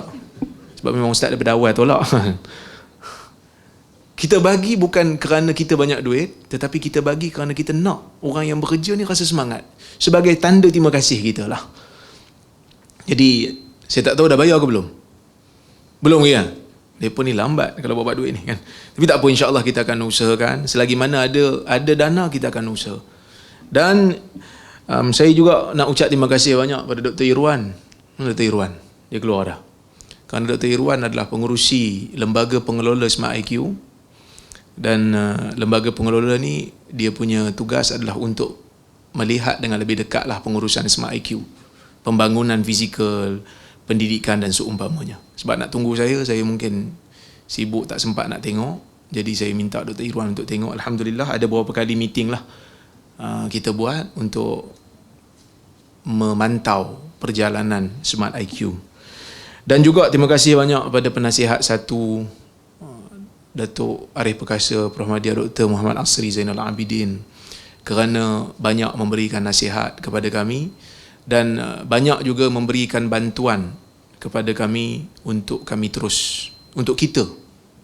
Sebab memang Ustaz daripada awal tolak. Kita bagi bukan kerana kita banyak duit, tetapi kita bagi kerana kita nak orang yang bekerja ni rasa semangat. Sebagai tanda terima kasih kita lah. Jadi, saya tak tahu dah bayar ke belum? Belum ke kan? Mereka ni lambat kalau buat duit ni kan. Tapi tak apa, insyaAllah kita akan usahakan. Selagi mana ada dana, kita akan usaha. Dan saya juga nak ucap terima kasih banyak pada Dr. Irwan. Dr. Irwan, dia keluar dah. Kerana Dr. Irwan adalah pengurusi lembaga pengelola Smart IQ. Dan lembaga pengelola ni, dia punya tugas adalah untuk melihat dengan lebih dekat lah pengurusan Smart IQ. Pembangunan fizikal, pendidikan dan seumpamanya. Sebab nak tunggu saya mungkin sibuk tak sempat nak tengok. Jadi saya minta Dr. Irwan untuk tengok. Alhamdulillah ada beberapa kali meeting lah kita buat untuk memantau perjalanan Smart IQ. Dan juga terima kasih banyak kepada penasihat satu Datuk Arif Perkasa Prof. Mahdi Dr. Muhammad Asri Zainal Abidin, kerana banyak memberikan nasihat kepada kami dan banyak juga memberikan bantuan kepada kami untuk kita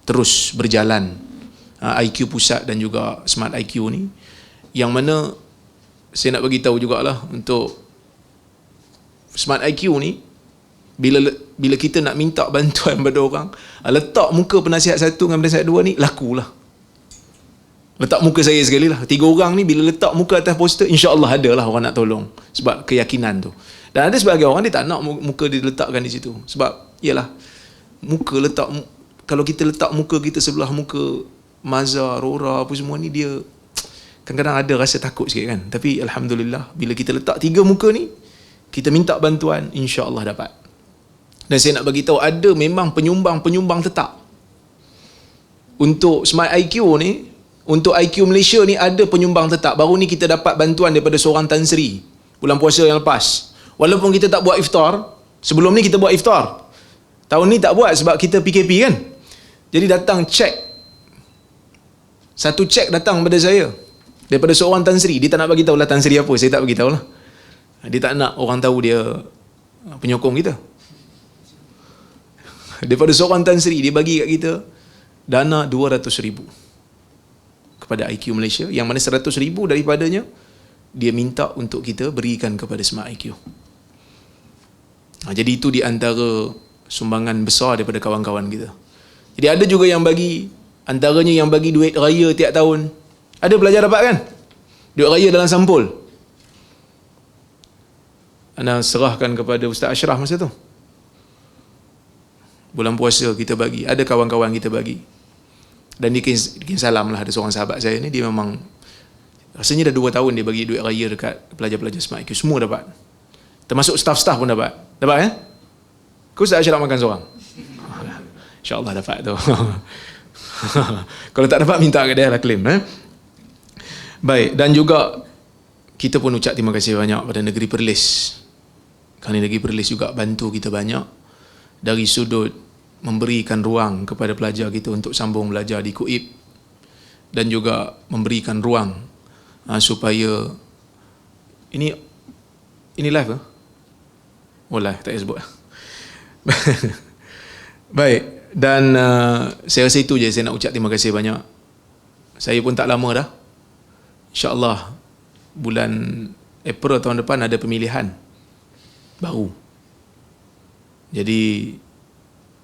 terus berjalan IQ Pusat dan juga Smart IQ ni, yang mana saya nak bagi tahu jugalah untuk Smart IQ ni, bila kita nak minta bantuan pada orang, letak muka penasihat satu dengan penasihat dua ni, lakulah. Letak muka saya sekali lah. 3 orang ni bila letak muka atas poster, insya-Allah ada lah orang nak tolong. Sebab keyakinan tu. Dan ada sebagai orang dia tak nak muka dia letakkan di situ. Sebab ialah kalau kita letak muka kita sebelah muka Mazhar, Rora apa semua ni, dia kadang-kadang ada rasa takut sikit kan. Tapi alhamdulillah bila kita letak 3 muka ni, kita minta bantuan, insya-Allah dapat. Dan saya nak bagi tahu, ada memang penyumbang tetap. Untuk Smart IQ ni, untuk IQ Malaysia ni ada penyumbang tetap. Baru ni kita dapat bantuan daripada seorang Tan Sri bulan puasa yang lepas. Walaupun kita tak buat iftar, sebelum ni kita buat iftar. Tahun ni tak buat sebab kita PKP kan. Jadi datang cek. Satu cek datang pada saya daripada seorang Tan Sri. Dia tak nak bagi tahu lah Tan Sri apa, saya tak bagi tahu lah. Dia tak nak orang tahu dia penyokong kita. Daripada seorang Tan Sri, dia bagi kat kita dana 200,000 kepada IQ Malaysia, yang mana 100,000 daripadanya dia minta untuk kita berikan kepada Smart IQ. Jadi itu di antara sumbangan besar daripada kawan-kawan kita. Jadi ada juga yang bagi, antaranya yang bagi duit raya tiap tahun. Ada pelajar dapat kan? Duit raya dalam sampul. Ana serahkan kepada Ustaz Ashraf masa tu. Bulan puasa kita bagi, ada kawan-kawan kita bagi. Dan dia bikin salam lah, ada seorang sahabat saya ni, dia memang rasanya dah 2 tahun dia bagi duit raya dekat pelajar-pelajar Smart IQ. Semua dapat. Termasuk staff-staff pun dapat. Dapat kan? Kau Ustaz Ashraf makan seorang? InsyaAllah dapat tu. Kalau tak dapat, minta kat dia lah, claim. Baik, dan juga kita pun ucap terima kasih banyak pada Negeri Perlis. Kerana Negeri Perlis juga bantu kita banyak dari sudut memberikan ruang kepada pelajar kita untuk sambung belajar di KUIP, dan juga memberikan ruang supaya ini live ke? Oh live, tak payah sebut. Baik, dan saya rasa itu je saya nak ucap terima kasih banyak. Saya pun tak lama dah, InsyaAllah bulan April tahun depan ada pemilihan baru. Jadi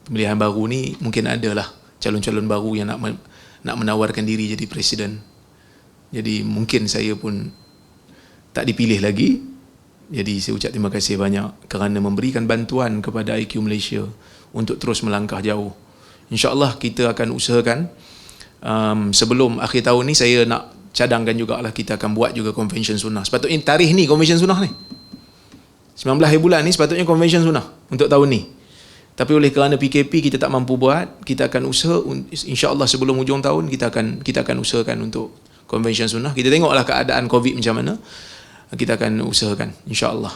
pemilihan baru ni mungkin adalah calon-calon baru yang nak menawarkan diri jadi presiden. Jadi mungkin saya pun tak dipilih lagi. Jadi saya ucap terima kasih banyak kerana memberikan bantuan kepada IQ Malaysia untuk terus melangkah jauh. InsyaAllah kita akan usahakan sebelum akhir tahun ni saya nak cadangkan jugalah kita akan buat juga convention sunnah. Sepatutnya tarikh ni convention sunnah ni 19 hari bulan ni sepatutnya convention sunnah untuk tahun ni. Tapi oleh kerana PKP kita tak mampu buat, kita akan usaha insya-Allah sebelum hujung tahun kita akan usahakan untuk convention sunnah. Kita tengoklah keadaan COVID macam mana. Kita akan usahakan insya-Allah.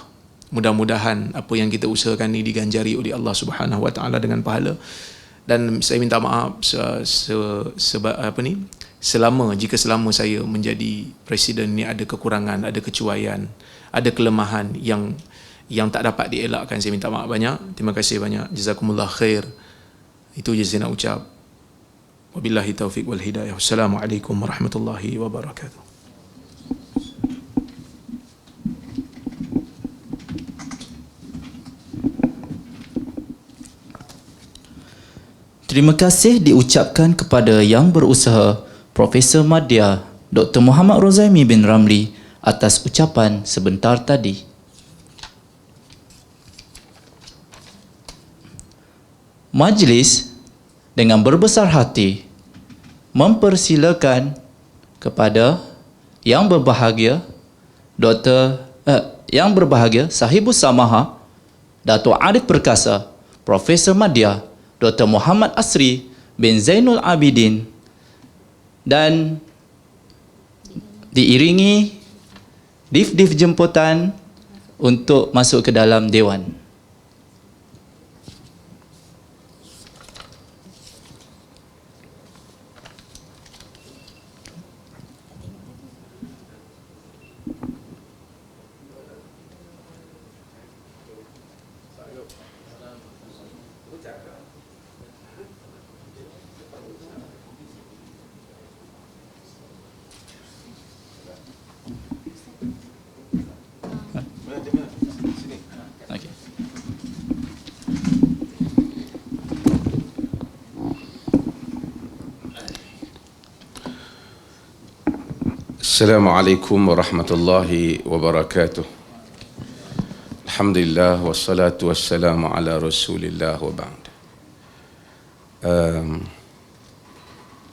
Mudah-mudahan apa yang kita usahakan ni diganjari oleh Allah Subhanahu Wa Taala dengan pahala. Dan saya minta maaf jika selama saya menjadi presiden ni ada kekurangan, ada kecuaian, ada kelemahan yang tak dapat dielakkan. Saya minta maaf banyak. Terima kasih banyak. Jazakumullah khair. Itu je saya nak ucap. Wabillahi taufiq wal hidayah. Wassalamualaikum warahmatullahi wabarakatuh. Terima kasih diucapkan kepada Yang Berusaha Profesor Madya Dr. Muhammad Rozaimi bin Ramli atas ucapan sebentar tadi. Majlis dengan berbesar hati mempersilakan kepada Yang Berbahagia Yang Berbahagia Sahibus Samaha Dato' Arif Perkasa Profesor Madya Dr. Muhammad Asri bin Zainul Abidin dan diiringi div-div jemputan untuk masuk ke dalam Dewan. Okay. Assalamualaikum warahmatullahi wabarakatuh. Alhamdulillah wassalatu wassalamu ala Rasulillah wa ba'd.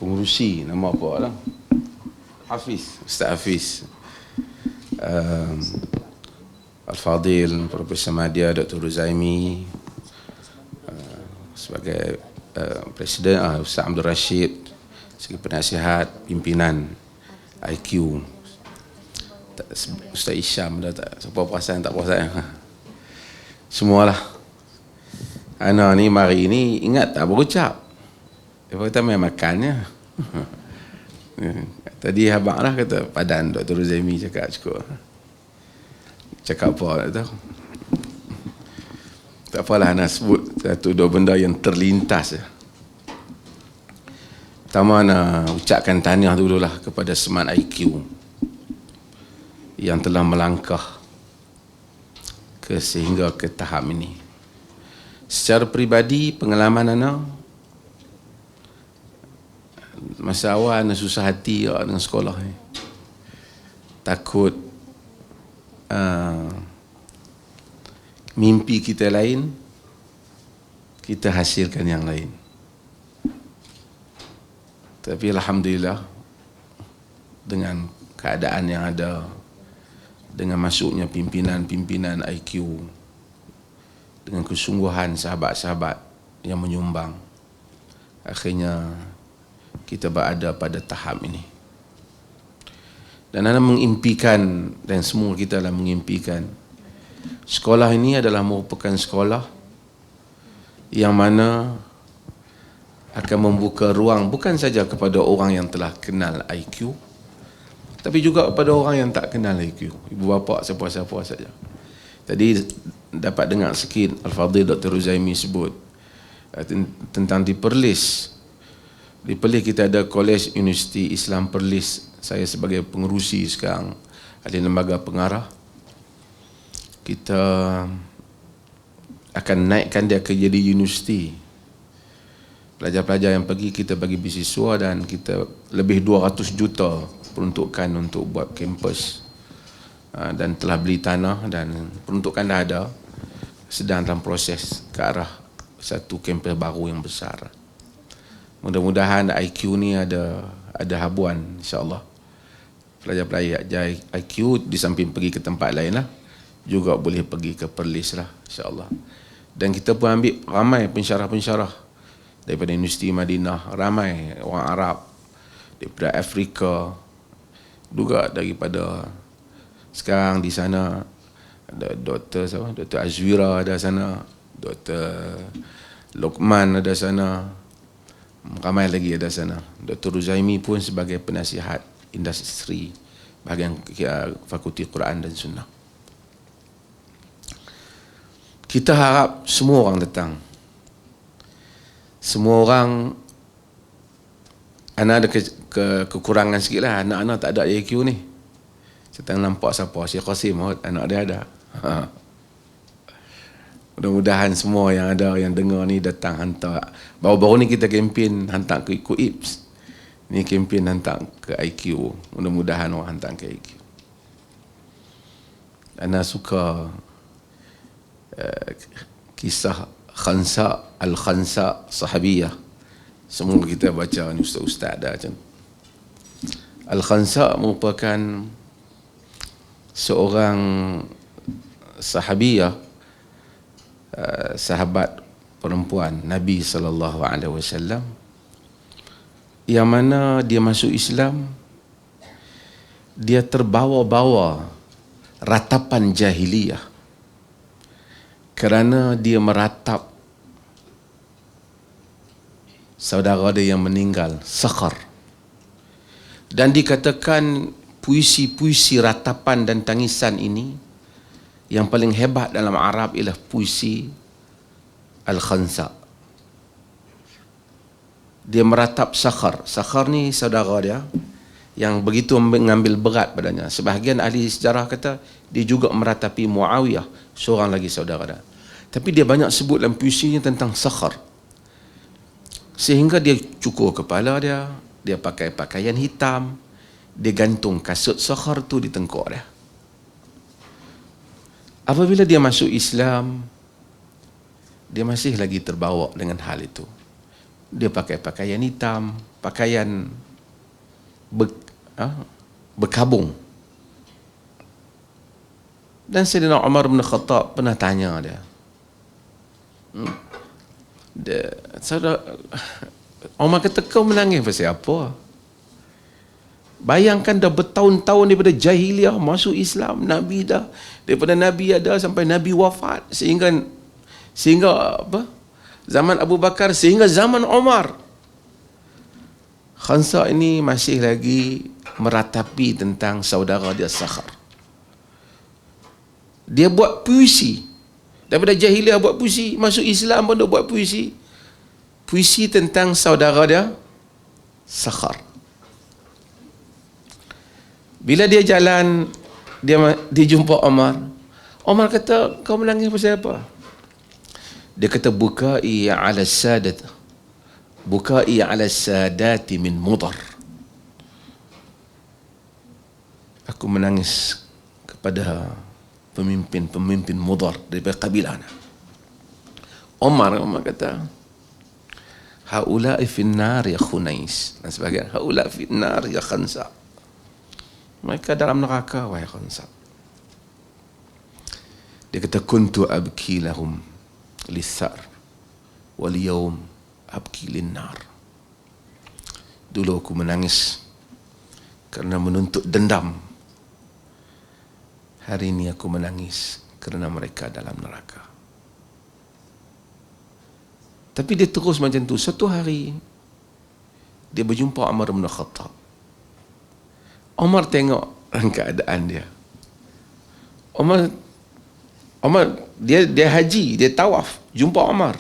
Pengurusi nama apa lah? Hafiz, Ustaz Hafiz. Al-Fadil Profesor Madya Dr. Rozaimi sebagai Presiden, Ustaz Abdul Rashid sebagai penasihat pimpinan IQ, Ustaz Isham dah tak siapa perasan tak perasan semualah. Ana ni mari ni ingat tak berucap. Dia kata main makannya. Tadi abang lah kata padan Dr. Rozaimi cakap cukup. Cakap apa tak tahu. Tak apalah nak sebut satu dua benda yang terlintas. Pertama nak ucapkan tahniah dululah kepada Semat IQ yang telah melangkah sehingga ke tahap ini. Secara peribadi pengalaman ana masa awal ana susah hati dengan sekolah ni. Takut mimpi kita lain, kita hasilkan yang lain. Tapi alhamdulillah dengan keadaan yang ada, dengan masuknya pimpinan-pimpinan IQ, dengan kesungguhan sahabat-sahabat yang menyumbang, akhirnya kita berada pada tahap ini. Dan anda mengimpikan, dan semua kita adalah mengimpikan, sekolah ini adalah merupakan sekolah yang mana akan membuka ruang bukan saja kepada orang yang telah kenal IQ, tapi juga kepada orang yang tak kenal IQ, ibu bapa siapa-siapa saja. Tadi dapat dengar sikit Al-Fadhil Dr. Rozaimi sebut tentang di Perlis. Di Perlis kita ada Kolej Universiti Islam Perlis. Saya sebagai pengerusi sekarang ahli lembaga pengarah. Kita akan naikkan dia ke jadi universiti. Pelajar-pelajar yang pergi kita bagi beasiswa dan kita lebih 200 juta peruntukan untuk buat kampus. Dan telah beli tanah dan peruntukan dah ada, sedang dalam proses ke arah satu kampus baru yang besar. Mudah-mudahan IQ ni ada habuan, insya-Allah. Pelajar-pelajar IQ di samping pergi ke tempat lain lah, juga boleh pergi ke Perlis lah, insya-Allah. Dan kita pun ambil ramai pensyarah-pensyarah daripada Universiti Madinah, ramai orang Arab, daripada Afrika, juga daripada sekarang di sana ada Dr. Azwira ada sana, Dr. Lokman ada sana, ramai lagi ada sana. Dr. Ruzaimi pun sebagai penasihat industri bahagian Fakulti Quran dan Sunnah. Kita harap semua orang datang. Semua orang, anak ada kekurangan sikit lah. Anak-anak tak ada IQ ni. Saya tak nampak siapa. Syekh Qasim, anak dia ada. Mudah-mudahan semua yang ada, yang dengar ni datang hantar. Baru-baru ni kita kempen hantar ke IPS. Ni kempen hantar ke IQ. Mudah-mudahan orang hantar ke IQ. Ana suka kisah Khansa Al-Khansa Sahabiyah. Semua kita baca ni, ustaz-ustaz dah macam. Al-Khansa merupakan seorang sahabiyah, sahabat perempuan Nabi SAW, yang mana dia masuk Islam, dia terbawa-bawa ratapan jahiliyah kerana dia meratap saudara dia yang meninggal, Sakhar. Dan dikatakan puisi-puisi ratapan dan tangisan ini yang paling hebat dalam Arab ialah puisi Al-Khansa. Dia meratap Sakhar. Sakhar ni saudara dia yang begitu mengambil berat padanya. Sebahagian ahli sejarah kata dia juga meratapi Muawiyah, seorang lagi saudara dia. Tapi dia banyak sebut dalam puisinya tentang Sakhar. Sehingga dia cukur kepala dia, dia pakai pakaian hitam, dia gantung kasut Sakhar tu di tengkuk dia. Apabila dia masuk Islam, dia masih lagi terbawa dengan hal itu. Dia pakai pakaian hitam, pakaian berkabung. Dan Sayyidina Umar bin Khattab pernah tanya dia. Umar kata, kau menangis pasal apa? Bayangkan dah bertahun-tahun daripada jahiliah masuk Islam, Nabi dah, daripada Nabi ada sampai Nabi wafat, sehingga apa? Zaman Abu Bakar sehingga zaman Umar. Khansa ini masih lagi meratapi tentang saudara dia Sakhar. Dia buat puisi. Daripada jahiliah buat puisi, masuk Islam pun dia buat puisi. Puisi tentang saudara dia Sakhar. Bila dia jalan, dia jumpa Umar. Umar kata, kau menangis pasal apa? Dia kata, bukai ala sadat, bukai ala sadati min mudar. Aku menangis kepada pemimpin Mudar daripada kabilah. Umar kata, haula'i finnar ya Khunais, dan sebagainya. Haula'i finnar ya Khansa. Mereka dalam neraka, wahai Khansa. Dia kata, kuntu abki lahum lithar wal yawm abki linnar. Dulu aku menangis kerana menuntut dendam. Hari ini aku menangis kerana mereka dalam neraka. Tapi dia terus macam tu. Satu hari dia berjumpa Umar bin Khattab. Umar tengok keadaan dia. Umar dia haji, dia tawaf, jumpa Umar.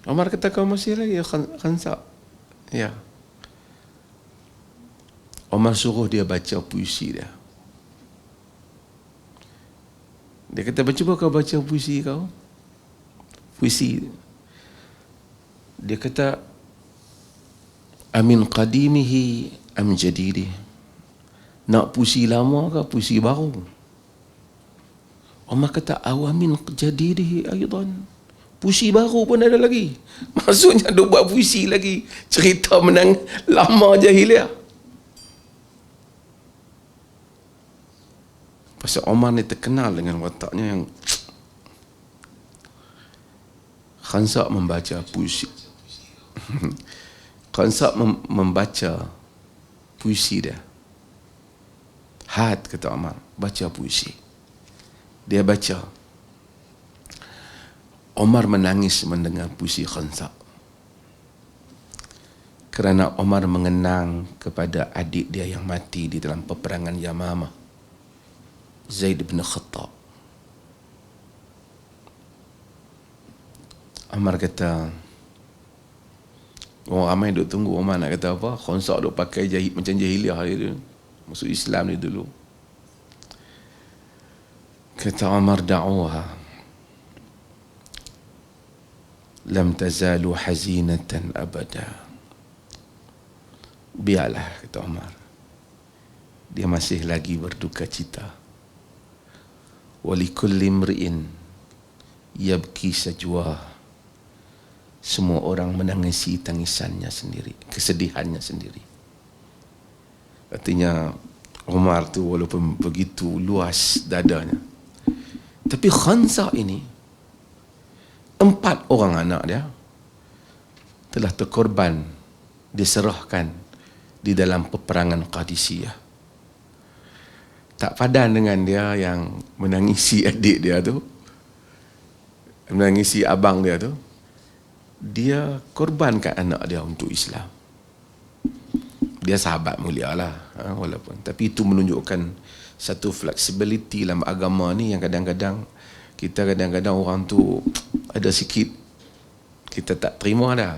Umar kata, kau masih lagi Khansa? Ya. Umar suruh dia baca puisi dia. Dia kata, cuba kau baca puisi kau. Puisi. Dia kata, amin qadimihi am jadidi. Nak puisi lama ke puisi baru? Omar kata, awamin jadidihi aidan. Puisi baru pun ada lagi. Maksudnya dia buat puisi lagi. Cerita menang lama jahiliah. Pasal Omar ni terkenal dengan wataknya yang Khansa membaca puisi. Khansa membaca puisi dia. Had, kata Omar, baca puisi. Dia baca. Omar menangis mendengar puisi Khansa. Kerana Omar mengenang kepada adik dia yang mati di dalam peperangan Yamamah, Zaid bin Khattab. Omar kata, orang ramai duk tunggu Omar nak kata apa. Khansa duk pakai jahit macam jahiliah dia, masuk Islam ni dulu. Kata Omar, da'uha lam tazalu hazinatan abada. Biarlah, kata Omar, dia masih lagi berduka cita. Walikulli imri'in yabki sajwah. Semua orang menangisi tangisannya sendiri, kesedihannya sendiri. Artinya Umar tu walaupun begitu luas dadanya, tapi Khansa ini 4 orang anak dia telah terkorban, diserahkan di dalam peperangan Qadisiyah. Tak padan dengan dia yang menangisi adik dia tu, menangisi abang dia tu. Dia korbankan anak dia untuk Islam. Dia sahabat mulia lah, walaupun. Tapi itu menunjukkan satu flexibility dalam agama ni yang kadang-kadang orang tu ada sikit kita tak terima dah.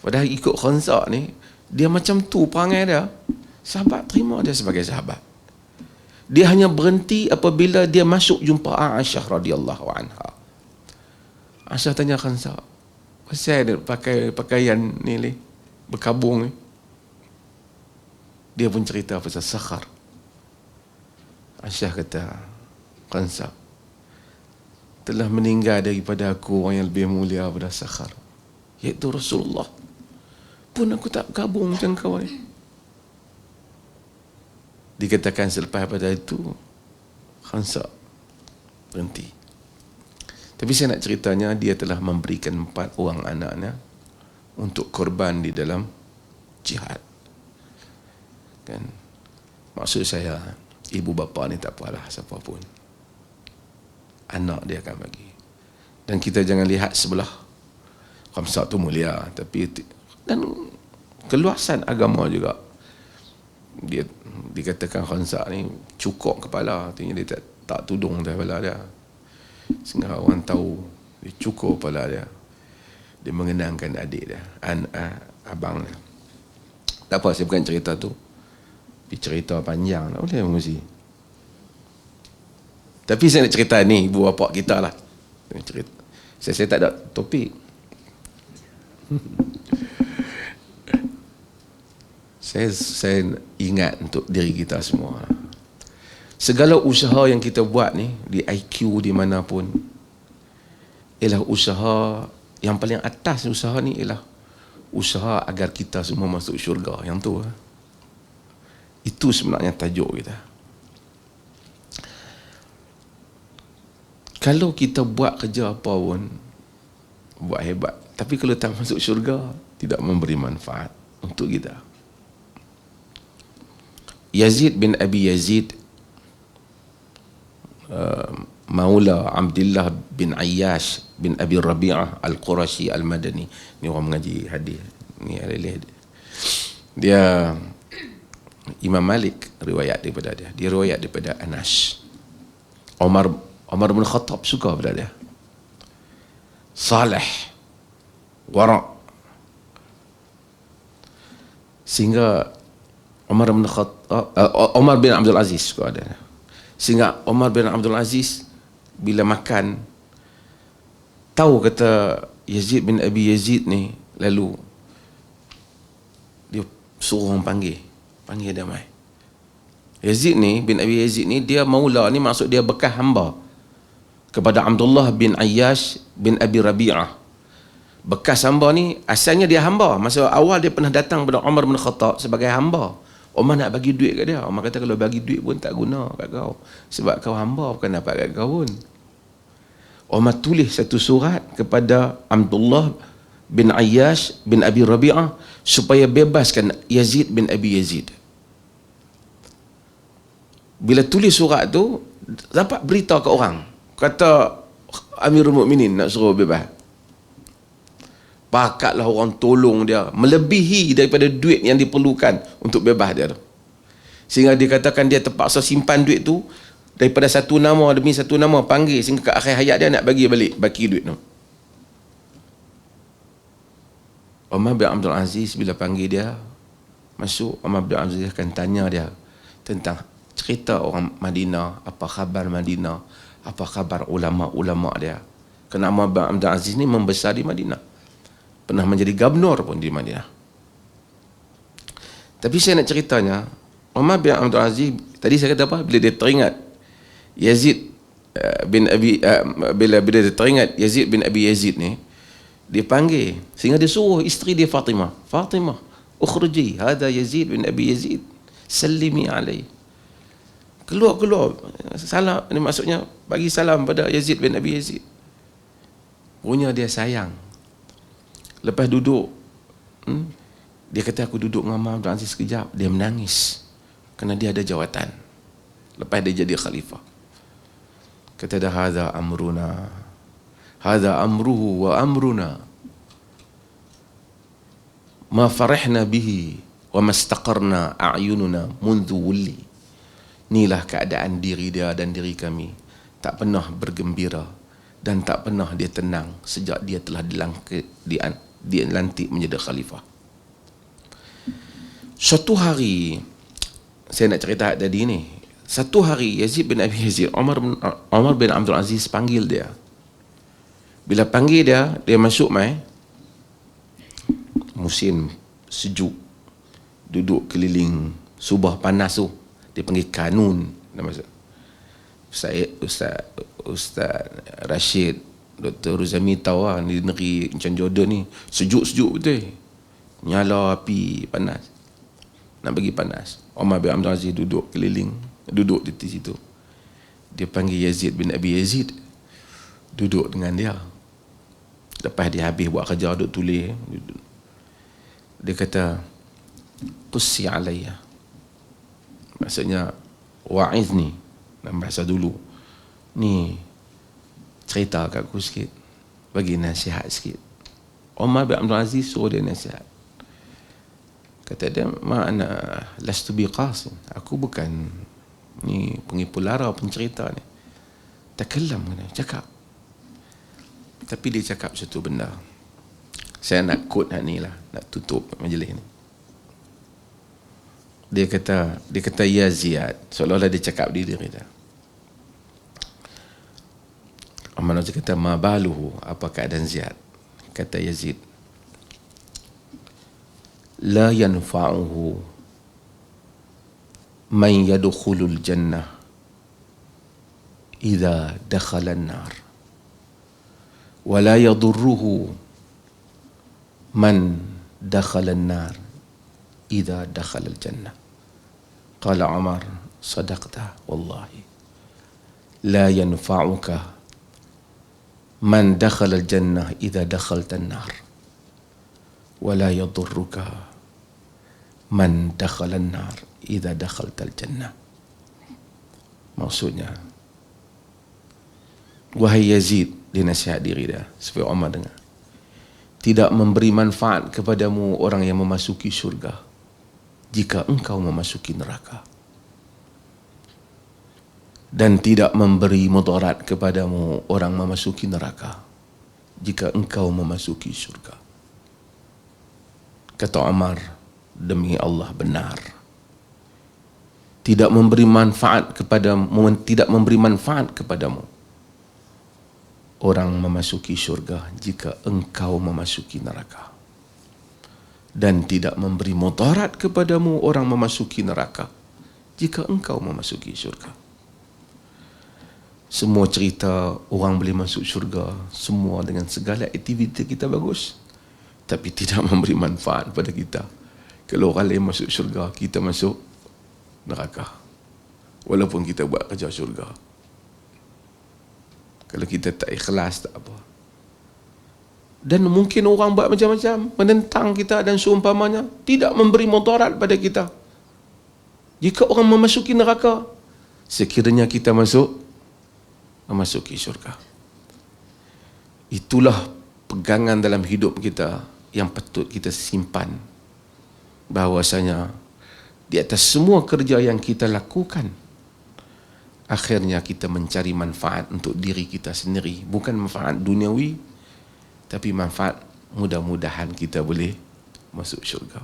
Padahal ikut Khansa ni, dia macam tu perangai dia. Sahabat terima dia sebagai sahabat. Dia hanya berhenti apabila dia masuk jumpa Aisyah radhiyallahu anha. Aisyah tanya Khansa, pasal dia pakai pakaian ni berkabung ni. Dia pun cerita pasal Sakhar. Aisyah kata, Khansa, telah meninggal daripada aku orang yang lebih mulia daripada Sakhar, iaitu Rasulullah. Pun aku tak gabung macam kau ni. Dikatakan selepas pada itu Khansa berhenti. Tapi saya nak ceritanya, dia telah memberikan 4 orang anaknya untuk korban di dalam jihad. Kan? Maksud saya, ibu bapa ni tak apalah, siapa pun. Anak dia akan bagi. Dan kita jangan lihat sebelah. Khamsa tu mulia, tapi dan keluasan agama juga. Dia dikatakan Khansa ni cukok kepala, artinya dia tak tudung atas kepala dia. Sehingga orang tahu dia cukur kepala dia. Dia mengenangkan adik dia, abang dia. Tak apa, saya bukan cerita tu. Dia cerita panjang, tak boleh mesti. Tapi saya nak cerita ni, ibu bapa kita lah. Saya tak ada topik. Saya ingat untuk diri kita semua. Segala usaha yang kita buat ni, di IQ di mana pun, ialah usaha yang paling atas. Usaha ni ialah usaha agar kita semua masuk syurga. Yang tu, itu sebenarnya tajuk kita. Kalau kita buat kerja apa pun, buat hebat, tapi kalau tak masuk syurga, tidak memberi manfaat untuk kita. Yazid bin Abi Yazid, Maula Abdullah bin Ayyash bin Abi Rabi'ah Al-Qurashi Al-Madani. Ni orang mengaji hadis. Ni dia Imam Malik riwayat daripada dia. Dia riwayat daripada Anas. Umar bin Khattab suka pada dia. Salih, wara'. Sehingga Umar bin Abdul Aziz suka ada. Sehingga Umar bin Abdul Aziz bila makan, tahu kata Yazid bin Abi Yazid ni, lalu dia suruh orang panggil dia mai. Yazid ni bin Abi Yazid ni, dia maula ni, maksud dia bekas hamba kepada Abdullah bin Ayyash bin Abi Rabi'ah. Bekas hamba ni asalnya dia hamba. Masa awal dia pernah datang kepada Umar bin Khattab sebagai hamba. Umar nak bagi duit kat dia. Umar kata kalau bagi duit pun tak guna kat kau, sebab kau hamba, bukan dapat kat kau pun. Umar tulis satu surat kepada Abdullah bin Ayyash bin Abi Rabi'ah supaya bebaskan Yazid bin Abi Yazid. Bila tulis surat tu, dapat berita ke orang, kata Amirul Mukminin nak suruh bebas. Pakatlah orang tolong dia melebihi daripada duit yang diperlukan untuk bebas dia tu. Sehingga dikatakan dia terpaksa simpan duit tu daripada satu nama demi satu nama, panggil sehingga ke akhir hayat dia nak bagi duit tu. Umar bin Abdul Aziz bila panggil dia masuk, Umar bin Abdul Aziz akan tanya dia tentang cerita orang Madinah, apa khabar Madinah, apa khabar ulama-ulama dia. Kerana Umar bin Abdul Aziz ni membesar di Madinah, pernah menjadi gubernur pun di Madinah. Tapi saya nak ceritanya, Umar bin Abdul Aziz, tadi saya kata apa? Bila dia teringat Yazid bin Abi, bila dia teringat Yazid bin Abi Yazid ni, dia panggil, sehingga dia suruh isteri dia Fatimah, ukhruji, hada Yazid bin Abi Yazid, sallimi alaih. Keluar, salam, ini maksudnya bagi salam pada Yazid bin Abi Yazid. Punya dia sayang. Lepas duduk, dia kata aku duduk dengan Umar bin Aziz sekejap, dia menangis kerana dia ada jawatan lepas dia jadi khalifah. Kata dia, hadha amruna, hadha amruhu wa amruna, ma farihna bihi wa mastaqarna a'yununa mundhu wulli. Inilah keadaan diri dia dan diri kami, tak pernah bergembira dan tak pernah dia tenang sejak dia telah dilantik menjadi khalifah. Suatu hari, saya nak cerita tadi ni, satu hari Yazid bin Abi Yazid, Umar bin Abdul Aziz panggil dia. Bila panggil dia, dia masuk mai. Musim sejuk, duduk keliling subah panas tu, dia panggil kanun. Ustaz Rashid, Dr. Ruzami tahu lah, di negeri macam Jordan ni sejuk-sejuk betul, nyala api panas, nak bagi panas. Umar bin Abdul Aziz duduk keliling, duduk di situ. Dia panggil Yazid bin Abi Yazid, duduk dengan dia. Lepas dia habis buat kerja, duduk tulis, dia kata, qussi alayya, maksudnya wa'izni dalam bahasa dulu, ni cerita kat aku sikit, bagi nasihat sikit. Umar bin Abdul Aziz suruh dia nasihat. Kata dia, ma'ana lastu biqasin, aku bukan ni pengipulara, pencerita ni. Takallam, cakap. Tapi dia cakap satu benda, saya nak quote ni lah, nak tutup majlis ni. Dia kata ya Ziyad, seolah-olah dia cakap diri dia. Umar kata, ma baluhu, apa keadaan Ziyad? Kata Yazid, la yanfa'uhu man yadkhulul jannah idza dakhala an-nar wa la yadurruhu man dakhala an-nar idza dakhala al-jannah. Qala Umar, sadaqta wallahi, la yanfa'uka man dakhala al-jannah idza dakhalta an-nar wa la yadurruka man dakhala an-nar idza dakhalta al-jannah. Maksudnya, wahai Yazid, dia nasihat diri dia supaya Umar dengar, tidak memberi manfaat kepadamu orang yang memasuki syurga jika engkau memasuki neraka, dan tidak memberi mudarat kepadamu orang memasuki neraka jika engkau memasuki syurga. Kata Umar, demi Allah benar, tidak memberi manfaat kepadamu orang memasuki syurga jika engkau memasuki neraka, dan tidak memberi mudarat kepadamu orang memasuki neraka jika engkau memasuki syurga. Semua cerita orang boleh masuk syurga, semua dengan segala aktiviti kita bagus, tapi tidak memberi manfaat pada kita. Kalau orang lain masuk syurga, kita masuk neraka, walaupun kita buat kerja syurga. Kalau kita tak ikhlas, tak apa. Dan mungkin orang buat macam-macam, menentang kita dan seumpamanya, tidak memberi mudarat pada kita. Jika orang memasuki neraka, sekiranya kita memasuki syurga. Itulah pegangan dalam hidup kita yang patut kita simpan, bahawasanya di atas semua kerja yang kita lakukan, akhirnya kita mencari manfaat untuk diri kita sendiri, bukan manfaat duniawi, tapi manfaat mudah-mudahan kita boleh masuk syurga.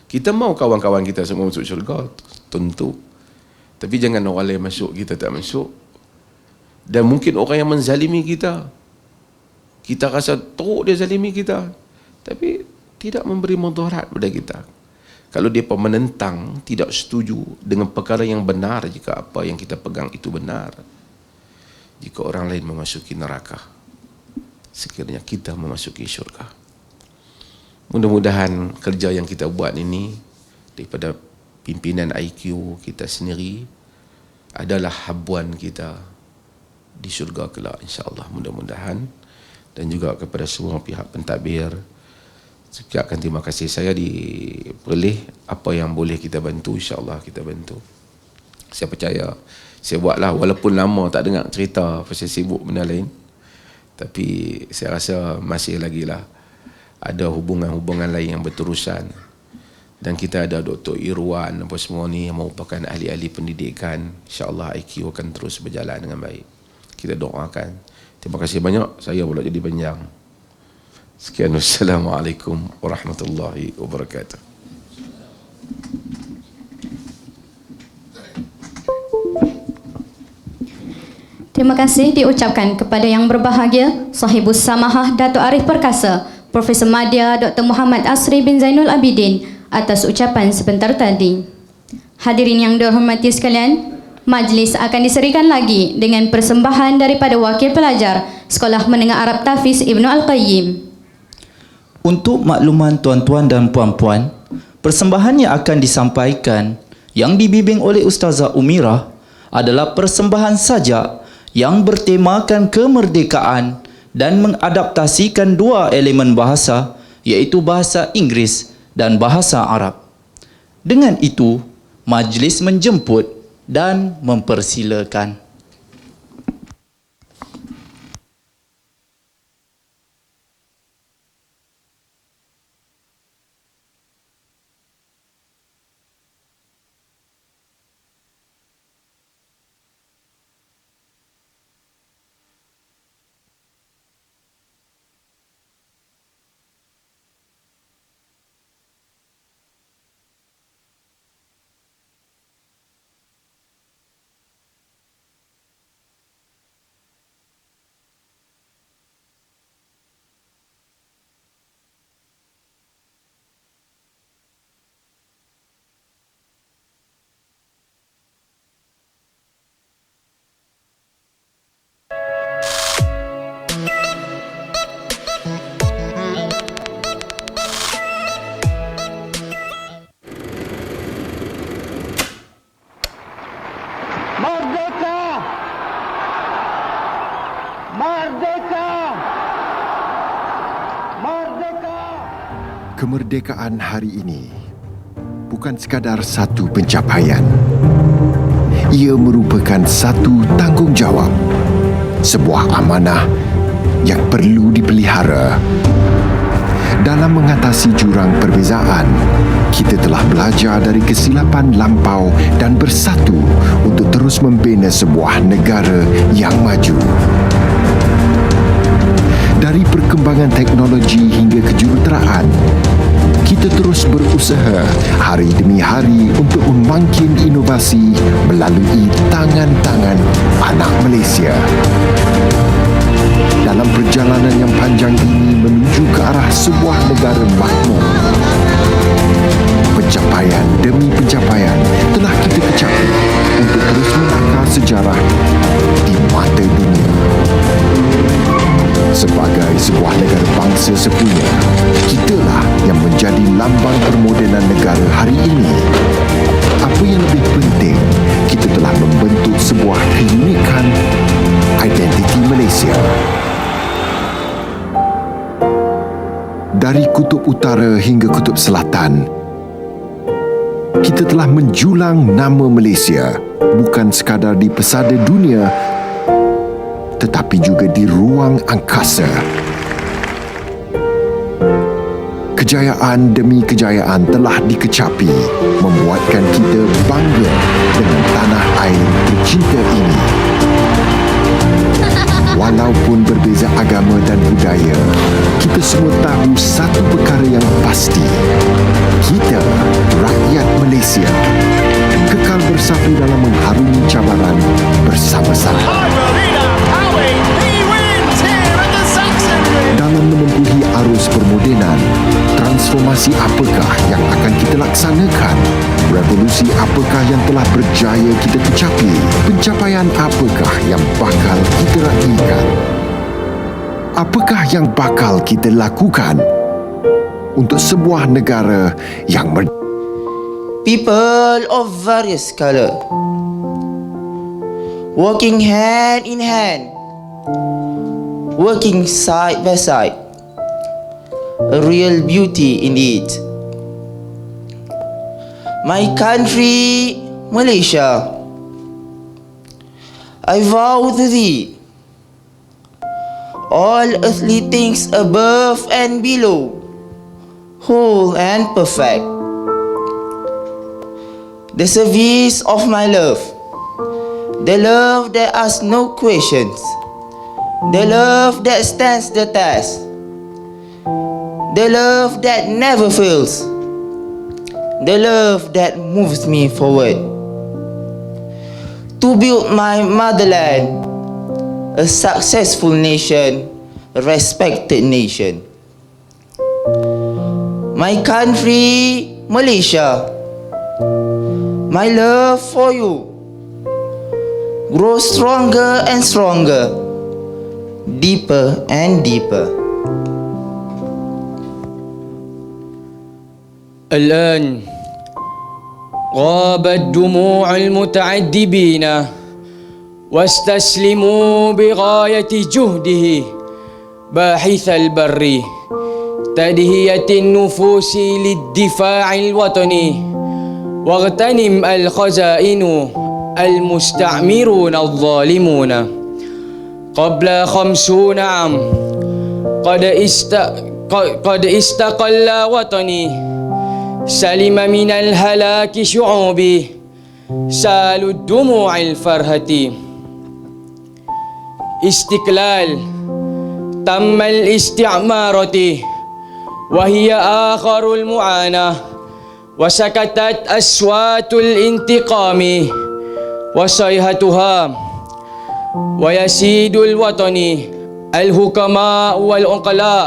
Kita mahu kawan-kawan kita semua masuk syurga, tentu, tapi jangan orang lain masuk, kita tak masuk. Dan mungkin orang yang menzalimi kita, kita rasa teruk dia zalimi kita, tapi tidak memberi mudarat pada kita. Kalau dia menentang, tidak setuju dengan perkara yang benar, jika apa yang kita pegang itu benar, jika orang lain memasuki neraka, sekiranya kita memasuki syurga. Mudah-mudahan kerja yang kita buat ini daripada pimpinan IQ kita sendiri adalah habuan kita di syurga kelak, insya-Allah, mudah-mudahan. Dan juga kepada semua pihak pentadbir, saya ucapkan terima kasih. Saya diperoleh, apa yang boleh kita bantu, insya-Allah kita bantu. Saya percaya, saya buatlah walaupun lama tak dengar cerita, pasal sibuk benda lain, tapi saya rasa masih lagi lah ada hubungan-hubungan lain yang berterusan. Dan kita ada Dr. Irwan apa semua ni yang merupakan ahli-ahli pendidikan, insya-Allah IQ akan terus berjalan dengan baik. Kita doakan. Terima kasih banyak, saya pula jadi panjang. Sekian, wassalamualaikum warahmatullahi wabarakatuh. Terima kasih diucapkan kepada yang berbahagia Sahibus Samahah Dato' Arif Perkasa, Profesor Madya Dr. Muhammad Asri bin Zainul Abidin atas ucapan sebentar tadi. Hadirin yang dihormati sekalian, majlis akan diserikan lagi dengan persembahan daripada wakil pelajar Sekolah Menengah Arab Tafiz Ibnu Al-Qayyim. Untuk makluman tuan-tuan dan puan-puan, persembahan yang akan disampaikan yang dibimbing oleh Ustazah Umirah adalah persembahan sajak yang bertemakan kemerdekaan dan mengadaptasikan dua elemen bahasa, iaitu bahasa Inggeris dan bahasa Arab. Dengan itu, majlis menjemput dan mempersilakan. Kemerdekaan hari ini bukan sekadar satu pencapaian. Ia merupakan satu tanggungjawab, sebuah amanah yang perlu dipelihara. Dalam mengatasi jurang perbezaan, kita telah belajar dari kesilapan lampau dan bersatu untuk terus membina sebuah negara yang maju. Dari perkembangan teknologi hingga kejuruteraan, kita terus berusaha hari demi hari untuk memangkin inovasi melalui tangan-tangan anak Malaysia. dalam perjalanan yang panjang ini menuju ke arah sebuah negara makmur. Pencapaian demi pencapaian telah kita kecapi untuk terus menakar sejarah di mata dunia. Sebagai sebuah negara bangsa sepunya, kitalah yang menjadi lambang permodenan negara hari ini. Apa yang lebih penting, kita telah membentuk sebuah keunikan identiti Malaysia. Dari kutub utara hingga kutub selatan, kita telah menjulang nama Malaysia bukan sekadar di pesada dunia tetapi juga di ruang angkasa. Kejayaan demi kejayaan telah dikecapi, membuatkan kita bangga dengan tanah air tercinta ini. Walaupun berbeza agama dan budaya, kita semua tahu satu perkara yang pasti. Kita, rakyat Malaysia, kekal bersatu dalam mengharungi cabaran bersama-sama. Dalam menempuhi arus permodenan, transformasi apakah yang akan kita laksanakan? Revolusi apakah yang telah berjaya kita kecapi? Pencapaian apakah yang bakal kita raikan? Apakah yang bakal kita lakukan untuk sebuah negara yang People of various color working hand in hand, working side by side, a real beauty indeed. My country, Malaysia, I vow to thee, all earthly things above and below, whole and perfect, the service of my love, the love that asks no questions, the love that stands the test, the love that never fails, the love that moves me forward, to build my motherland a successful nation, a respected nation. My country, Malaysia, my love for you grows stronger and stronger, deeper and deeper. الآن غابت دموع المتعذبين واستسلموا بغاية جهده باحث البر تدهية النفوس للدفاع الوطني واغتنم الخزائن المستعمرون الظالمون قبل 50 عام قد استقل وطني سلم من الهلاك شعوبي سال الدموع الفرحة استقلال تم الاستعمارة وهي آخر المعاناة وسكتت أصوات الانتقام وصيحتها ويسيد الوطن الحكماء والعقلاء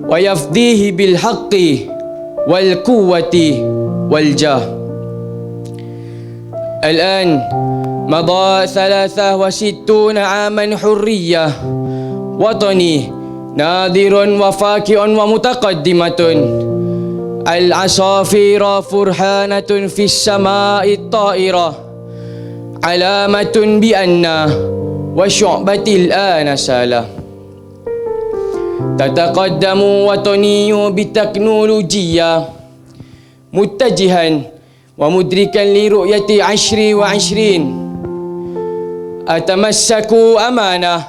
ويفديه بالحق والقوة والجاه. الآن مضى 63 عاما حرية وطني ناظر وفاكئ ومتقدمة العصافير فرحانة في السماء الطائرة علامة بأن وشعبة الآن سالة تتقدم وطني بتكنولوجيا متجها ومدركا لرؤية 2020 أتمسك أمانة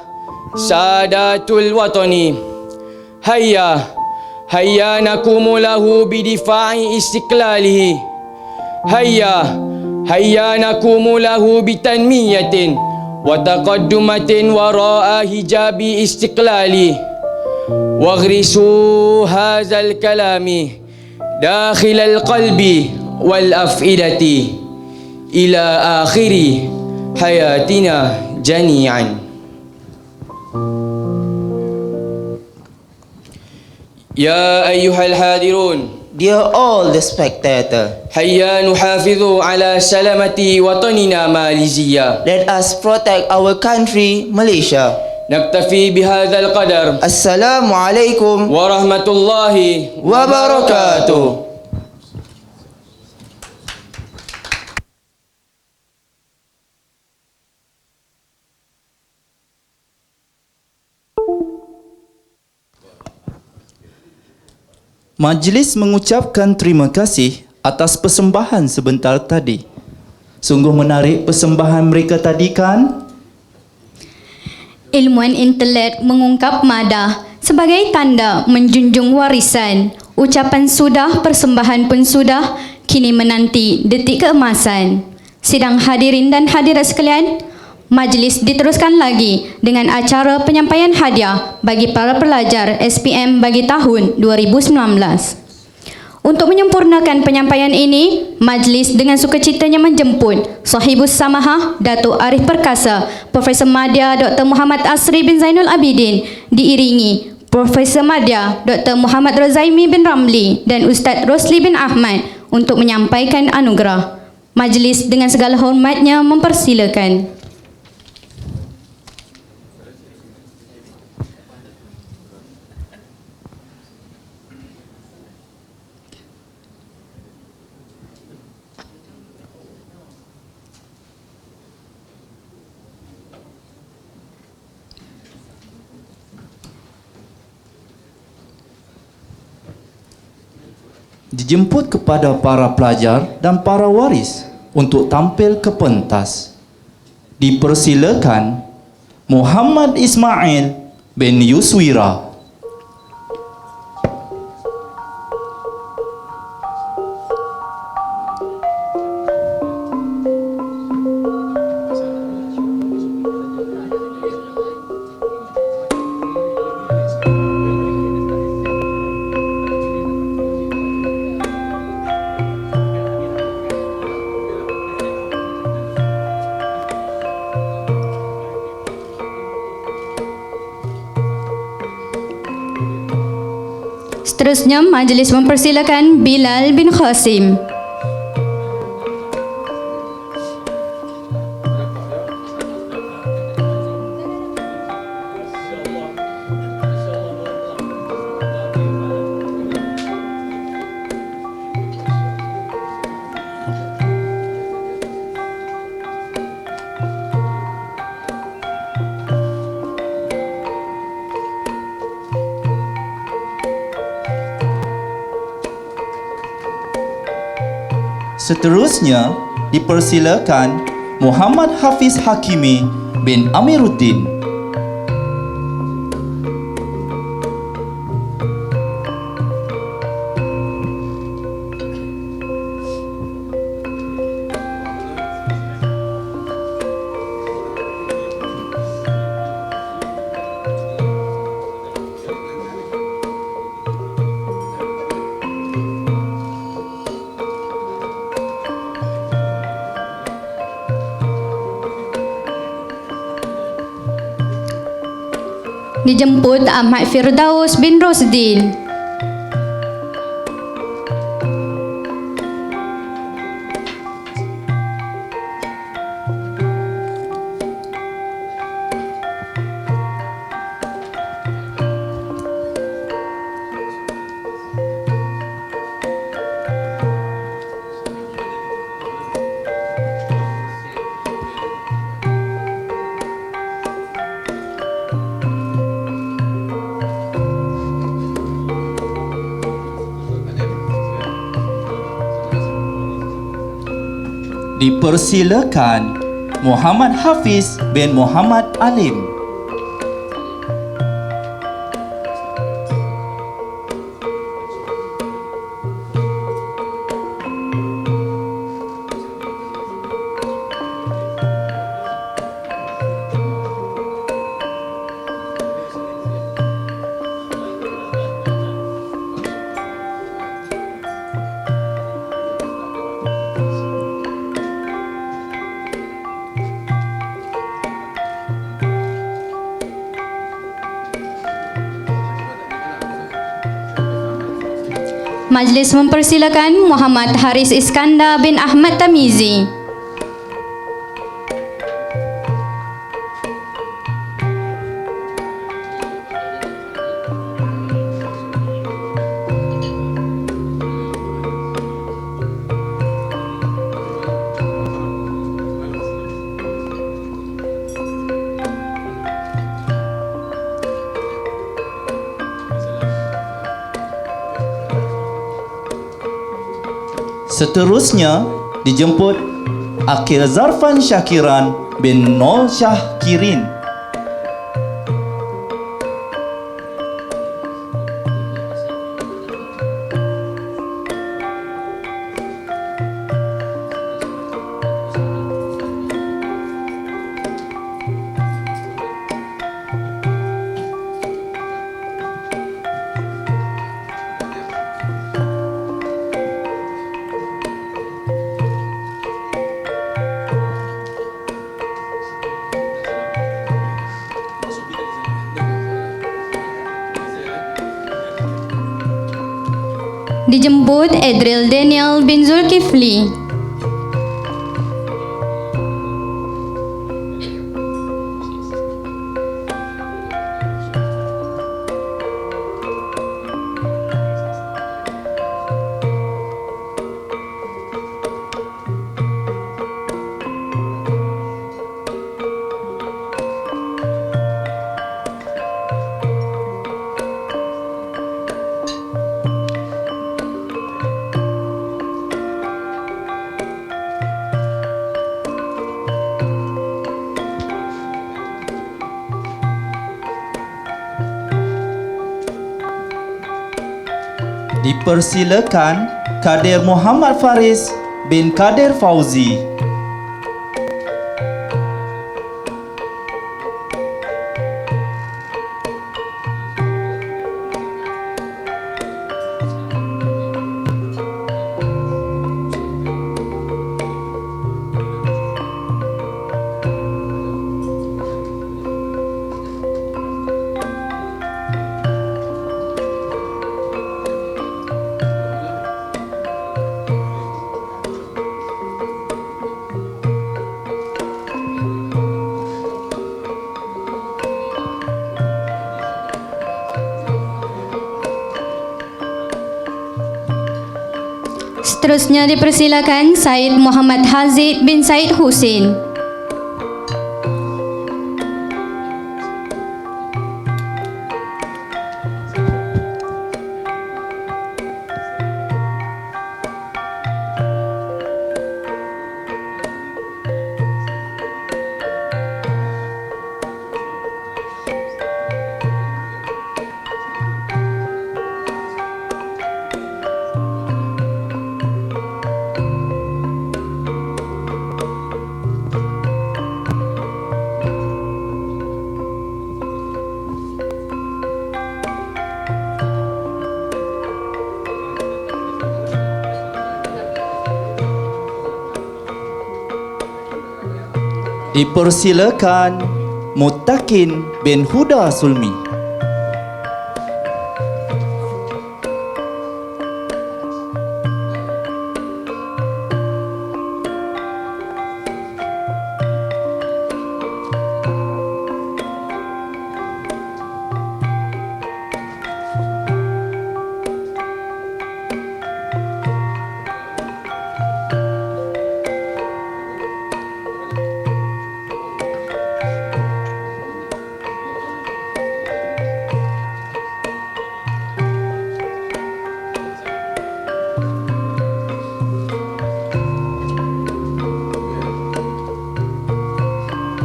سادات الوطن هيا نقوم له بدفاع استقلاله هيا نقوم له بتنمية وتقدمة وراء حجاب استقلاله واغرسوا هذا الكلام داخل القلب والأفئدة إلى آخر حياتنا جميعا. يا أيها الحاضرون Dear all the spectator, هيا نحافظ على سلامة وطننا ماليزيا. let us protect our country, Malaysia. نكتفي بهذا القدر. Assalamualaikum ورحمة الله wabarakatuh. Majlis mengucapkan terima kasih atas persembahan sebentar tadi. Sungguh menarik persembahan mereka tadi kan? Ilmuwan intelek mengungkap madah sebagai tanda menjunjung warisan. Ucapan sudah, persembahan pun sudah, kini menanti detik keemasan. Sidang hadirin dan hadirat sekalian, majlis diteruskan lagi dengan acara penyampaian hadiah bagi para pelajar SPM bagi tahun 2019. Untuk menyempurnakan penyampaian ini, majlis dengan sukacitanya menjemput Sahibus Samahah Datuk Arif Perkasa, Profesor Madya Dr. Muhammad Asri bin Zainul Abidin, diiringi Profesor Madya Dr. Muhammad Rozaimi bin Ramli dan Ustaz Rosli bin Ahmad untuk menyampaikan anugerah. Majlis dengan segala hormatnya mempersilakan. Dijemput kepada para pelajar dan para waris untuk tampil ke pentas. Dipersilakan Muhammad Ismail bin Yuswira. Seterusnya, majlis mempersilakan Bilal bin Qasim. Seterusnya, dipersilakan Muhammad Hafiz Hakimi bin Amiruddin. Dijemput Ahmad Firdaus bin Rosdin. Dipersilakan Muhammad Hafiz bin Muhammad Alim. Majlis mempersilakan Muhammad Haris Iskandar bin Ahmad Tamizi. Seterusnya dijemput Akil Zarfan Syakiran bin Nol Syahkirin. Dijemput Edril Daniel bin Zulkifli. Dipersilakan Kadir Muhammad Faris bin Kadir Fauzi. Seterusnya dipersilakan Said Muhammad Hazid bin Said Husin. Dipersilakan Muttaqin bin Huda Sulmi.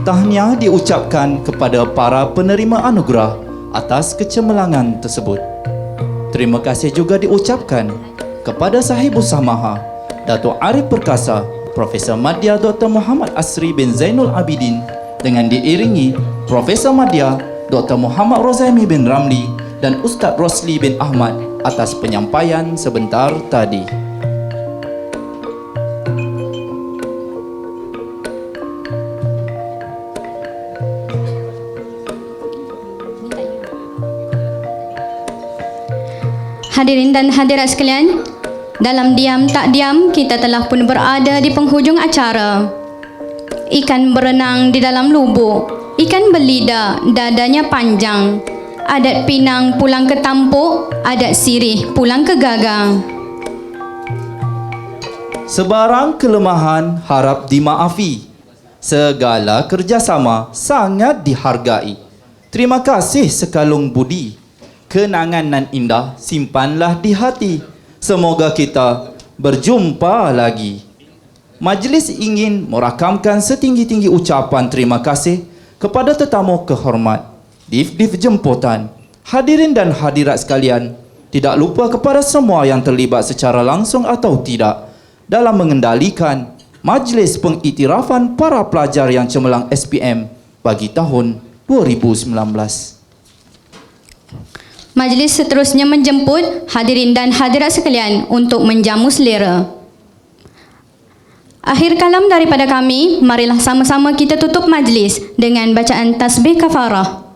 Tahniah diucapkan kepada para penerima anugerah atas kecemerlangan tersebut. Terima kasih juga diucapkan kepada Sahibus Samaha, Datuk Arif Perkasa, Profesor Madya Dr. Muhammad Asri bin Zainul Abidin dengan diiringi Profesor Madya Dr. Muhammad Rozaimi bin Ramli dan Ustaz Rosli bin Ahmad atas penyampaian sebentar tadi. Hadirin dan hadirat sekalian, dalam diam tak diam kita telah pun berada di penghujung acara. Ikan berenang di dalam lubuk, ikan belida dadanya panjang. Adat Pinang pulang ke tampuk, adat Sirih pulang ke gagang. Sebarang kelemahan harap dimaafi. Segala kerjasama sangat dihargai. Terima kasih sekalung budi. Kenangan nan indah simpanlah di hati. Semoga kita berjumpa lagi. Majlis ingin merakamkan setinggi-tinggi ucapan terima kasih kepada tetamu kehormat, div-div jemputan, hadirin dan hadirat sekalian, tidak lupa kepada semua yang terlibat secara langsung atau tidak dalam mengendalikan majlis pengiktirafan para pelajar yang cemerlang SPM bagi tahun 2019. Majlis seterusnya menjemput hadirin dan hadirat sekalian untuk menjamu selera. Akhir kalam daripada kami, marilah sama-sama kita tutup majlis dengan bacaan tasbih kafarah.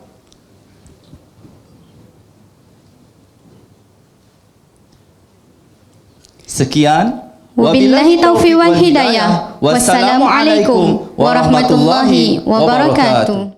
Sekian. Wabillahi taufiq wal hidayah. Wassalamualaikum warahmatullahi wabarakatuh.